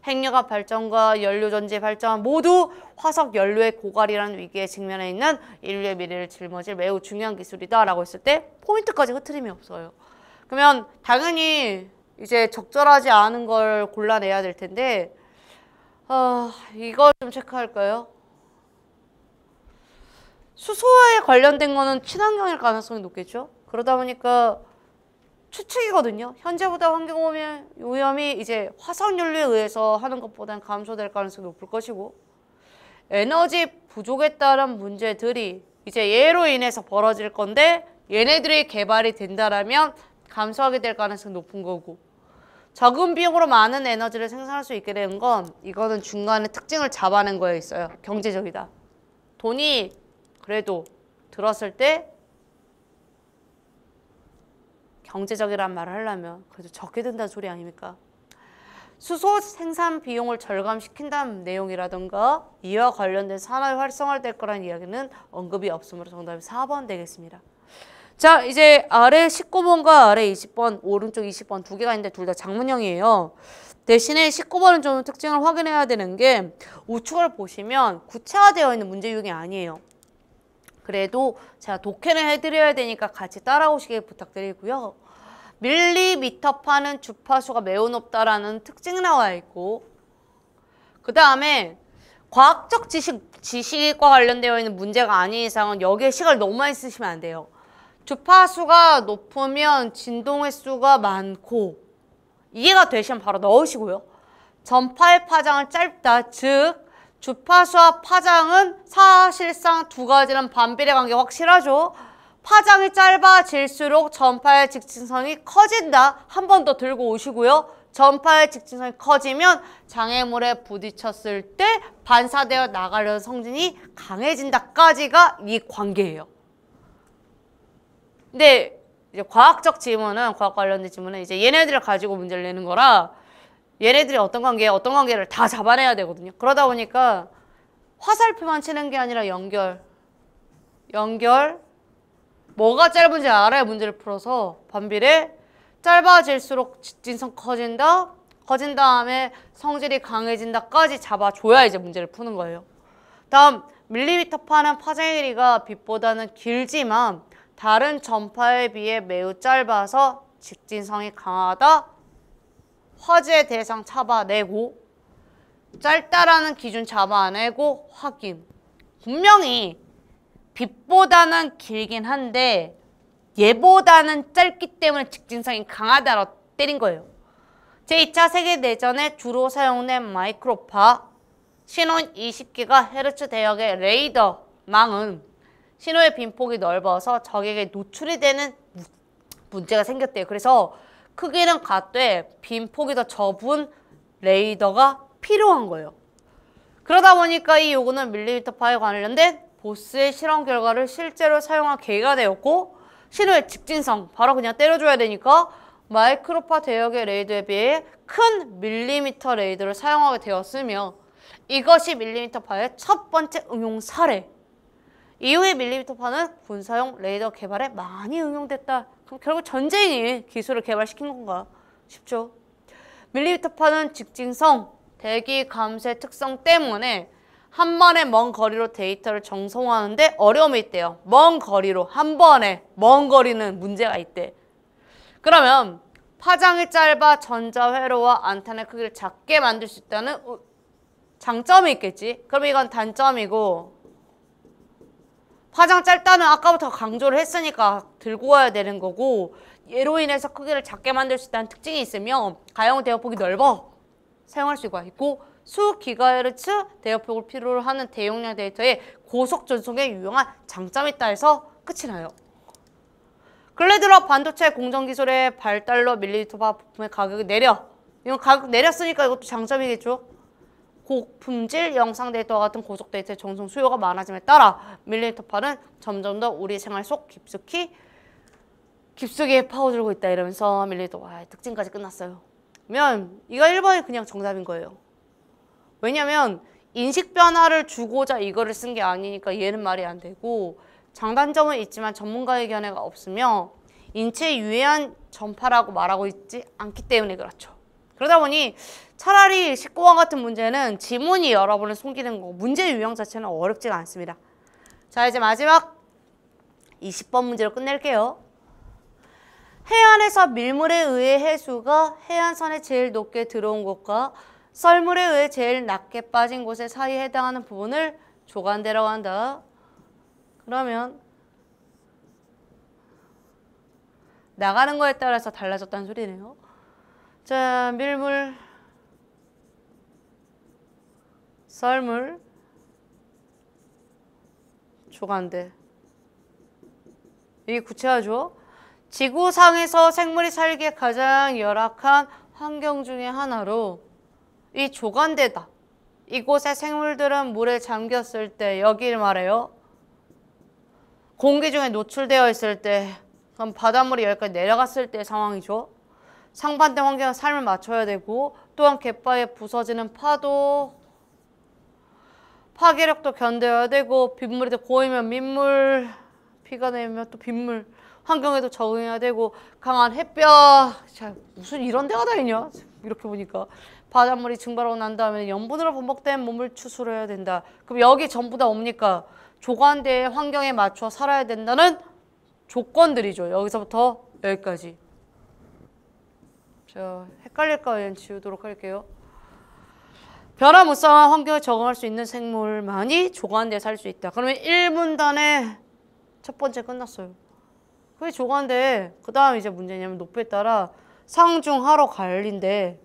핵융합 발전과 연료전지 발전 모두 화석 연료의 고갈이라는 위기에 직면해 있는 인류의 미래를 짊어질 매우 중요한 기술이다 라고 했을 때 포인트까지 흐트림이 없어요. 그러면 당연히 이제 적절하지 않은 걸 골라내야 될 텐데 이걸 좀 체크할까요? 수소에 관련된 거는 친환경일 가능성이 높겠죠? 그러다 보니까 추측이거든요. 현재보다 환경 오염이 이제 화석연료에 의해서 하는 것보다는 감소될 가능성이 높을 것이고 에너지 부족에 따른 문제들이 이제 얘로 인해서 벌어질 건데 얘네들이 개발이 된다라면 감소하게 될 가능성이 높은 거고 적은 비용으로 많은 에너지를 생산할 수 있게 되는 건 이거는 중간에 특징을 잡아낸 거에 있어요. 경제적이다. 돈이 그래도 들었을 때 경제적이란 말을 하려면 그래도 적게 든다는 소리 아닙니까? 수소 생산 비용을 절감시킨다는 내용이라던가 이와 관련된 산업이 활성화될 거라는 이야기는 언급이 없으므로 정답이 4번 되겠습니다. 자, 이제 아래 19번과 아래 20번, 오른쪽 20번 두 개가 있는데 둘 다 장문형이에요. 대신에 19번은 좀 특징을 확인해야 되는 게 우측을 보시면 구체화되어 있는 문제 유형이 아니에요. 그래도 제가 독해를 해드려야 되니까 같이 따라오시길 부탁드리고요. 밀리미터파는 주파수가 매우 높다라는 특징이 나와 있고 그 다음에 과학적 지식과 관련되어 있는 문제가 아닌 이상은 여기에 시간을 너무 많이 쓰시면 안 돼요. 주파수가 높으면 진동 횟수가 많고 이해가 되시면 바로 넣으시고요. 전파의 파장은 짧다. 즉 주파수와 파장은 사실상 두 가지는 반비례 관계 확실하죠. 파장이 짧아질수록 전파의 직진성이 커진다. 한 번 더 들고 오시고요. 전파의 직진성이 커지면 장애물에 부딪혔을 때 반사되어 나가려는 성질이 강해진다까지가 이 관계예요. 근데 이제 과학적 지문은 과학 관련된 지문은 이제 얘네들을 가지고 문제를 내는 거라 얘네들이 어떤 관계에 어떤 관계를 다 잡아내야 되거든요. 그러다 보니까 화살표만 치는 게 아니라 연결 뭐가 짧은지 알아야 문제를 풀어서 반비례 짧아질수록 직진성 커진다. 커진 다음에 성질이 강해진다까지 잡아줘야 이제 문제를 푸는 거예요. 다음 밀리미터파는 파장의 길이가 빛보다는 길지만 다른 전파에 비해 매우 짧아서 직진성이 강하다. 화제 대상 잡아내고 짧다라는 기준 잡아내고 확인. 분명히 빛보다는 길긴 한데 얘보다는 짧기 때문에 직진성이 강하다라고 때린 거예요. 제2차 세계대전에 주로 사용된 마이크로파 신혼 20GHz 대역의 레이더망은 신호의 빈폭이 넓어서 적에게 노출이 되는 문제가 생겼대요. 그래서 크기는 같되 빈폭이 더 좁은 레이더가 필요한 거예요. 그러다 보니까 이 요구는 밀리미터파에 관련된 보스의 실험 결과를 실제로 사용한 계기가 되었고 신호의 직진성 바로 그냥 때려줘야 되니까 마이크로파 대역의 레이더에 비해 큰 밀리미터 레이더를 사용하게 되었으며 이것이 밀리미터파의 첫 번째 응용 사례. 이후에 밀리미터파는 군사용 레이더 개발에 많이 응용됐다. 그럼 결국 전쟁이 기술을 개발시킨 건가 싶죠. 밀리미터파는 직진성, 대기 감쇄 특성 때문에 한 번에 먼 거리로 데이터를 전송하는데 어려움이 있대요. 먼 거리로 한 번에 먼 거리는 문제가 있대. 그러면 파장이 짧아 전자회로와 안테나 크기를 작게 만들 수 있다는 장점이 있겠지. 그럼 이건 단점이고 파장 짧다는 아까부터 강조를 했으니까 들고 와야 되는 거고 얘로 인해서 크기를 작게 만들 수 있다는 특징이 있으면 가용 대역폭이 넓어 사용할 수가 있고 수기가헤르츠 대역폭을 필요로 하는 대용량 데이터의 고속 전송에 유용한 장점이 있다 해서 끝이 나요. 근래 들어 반도체 공정 기술의 발달로 밀리미터파 부품의 가격이 내려. 이건 가격 내렸으니까 이것도 장점이겠죠. 고품질 영상 데이터와 같은 고속 데이터의 전송 수요가 많아짐에 따라 밀리미터파는 점점 더 우리 생활 속 깊숙이 파고들고 있다 이러면서 밀리미터파의 특징까지 끝났어요. 그러면 이거 1번이 그냥 정답인 거예요. 왜냐면 인식 변화를 주고자 이거를 쓴 게 아니니까 얘는 말이 안 되고 장단점은 있지만 전문가의 견해가 없으며 인체에 유해한 전파라고 말하고 있지 않기 때문에 그렇죠. 그러다 보니 차라리 19번 같은 문제는 지문이 여러분을 숨기는 거고 문제 유형 자체는 어렵지가 않습니다. 자 이제 마지막 20번 문제로 끝낼게요. 해안에서 밀물에 의해 해수가 해안선에 제일 높게 들어온 곳과 썰물에 의해 제일 낮게 빠진 곳의 사이에 해당하는 부분을 조간대라고 한다. 그러면 나가는 거에 따라서 달라졌다는 소리네요. 자, 밀물, 썰물, 조간대. 이게 구체화죠. 지구상에서 생물이 살기에 가장 열악한 환경 중에 하나로 이 조간대다. 이곳의 생물들은 물에 잠겼을 때, 여기를 말해요. 공기 중에 노출되어 있을 때, 그럼 바닷물이 여기까지 내려갔을 때의 상황이죠. 상반된 환경에 삶을 맞춰야 되고, 또한 갯바위에 부서지는 파도, 파괴력도 견뎌야 되고, 빗물이 고이면 민물, 비가 내리면 또 빗물, 환경에도 적응해야 되고, 강한 햇볕, 자, 무슨 이런 데가 다 있냐? 이렇게 보니까. 바닷물이 증발하고 난 다음에 염분으로 범벅된 몸을 추스려야 된다. 그럼 여기 전부 다 뭡니까? 조간대의 환경에 맞춰 살아야 된다는 조건들이죠. 여기서부터 여기까지. 자, 헷갈릴까 그냥 지우도록 할게요. 변화무쌍한 환경에 적응할 수 있는 생물만이 조간대에 살 수 있다. 그러면 1문단의 첫 번째 끝났어요. 그게 조간대. 그 다음 이제 문제냐면 높이에 따라 상중하로 갈린데,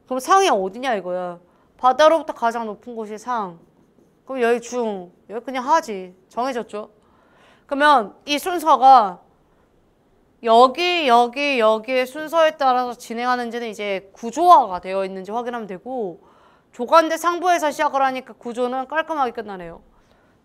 그럼 상이 어디냐 이거야. 바다로부터 가장 높은 곳이 상. 그럼 여기 중, 여기 그냥 하지. 정해졌죠? 그러면 이 순서가 여기의 순서에 따라서 진행하는지는 이제 구조화가 되어 있는지 확인하면 되고, 조간대 상부에서 시작을 하니까 구조는 깔끔하게 끝나네요.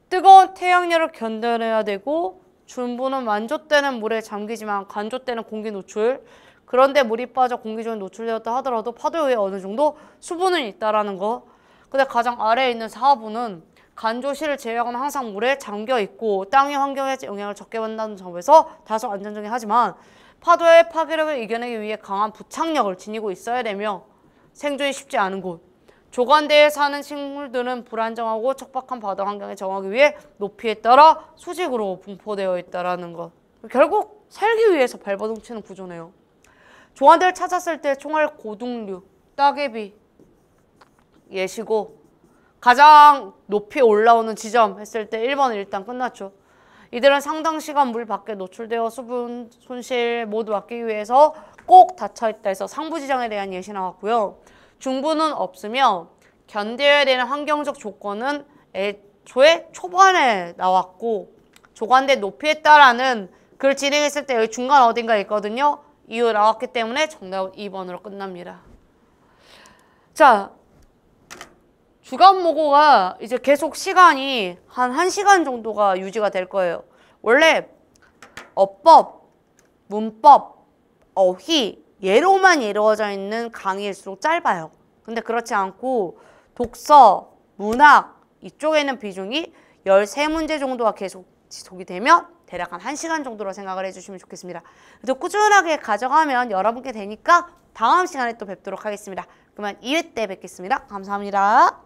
뜨거운 태양열을 견뎌내야 되고, 중부는 만조대는 물에 잠기지만 간조대는 공기 노출. 그런데 물이 빠져 공기 중에 노출되었다 하더라도 파도 위에 어느 정도 수분은 있다라는 거. 근데 가장 아래에 있는 하부는 간조시를 제외하고는 항상 물에 잠겨 있고 땅의 환경에 영향을 적게 받는다는 점에서 다소 안정적이긴 하지만 파도의 파괴력을 이겨내기 위해 강한 부착력을 지니고 있어야 되며 생존이 쉽지 않은 곳. 조간대에 사는 식물들은 불안정하고 척박한 바다 환경에 적응하기 위해 높이에 따라 수직으로 분포되어 있다는 것. 결국 살기 위해서 발버둥치는 구조네요. 조간대를 찾았을 때 총알 고등류, 따개비, 예시고 가장 높이 올라오는 지점 했을 때 1번은 일단 끝났죠. 이들은 상당 시간 물 밖에 노출되어 수분 손실 모두 막기 위해서 꼭 닫혀있다 해서 상부 지정에 대한 예시 나왔고요. 중부는 없으며 견뎌야 되는 환경적 조건은 애초에 초반에 나왔고 조간대 높이에 따라는 그걸 진행했을 때 여기 중간 어딘가에 있거든요. 이유 나왔기 때문에 정답은 2번으로 끝납니다. 자, 주간 모고가 이제 계속 시간이 한 1시간 정도가 유지가 될 거예요. 원래 어법, 문법, 어휘, 예로만 이루어져 있는 강의일수록 짧아요. 근데 그렇지 않고 독서, 문학 이쪽에 있는 비중이 13문제 정도가 계속 지속이 되면 대략 한 1시간 정도로 생각을 해주시면 좋겠습니다. 그래도 꾸준하게 가져가면 여러분께 되니까 다음 시간에 또 뵙도록 하겠습니다. 그러면 2회 때 뵙겠습니다. 감사합니다.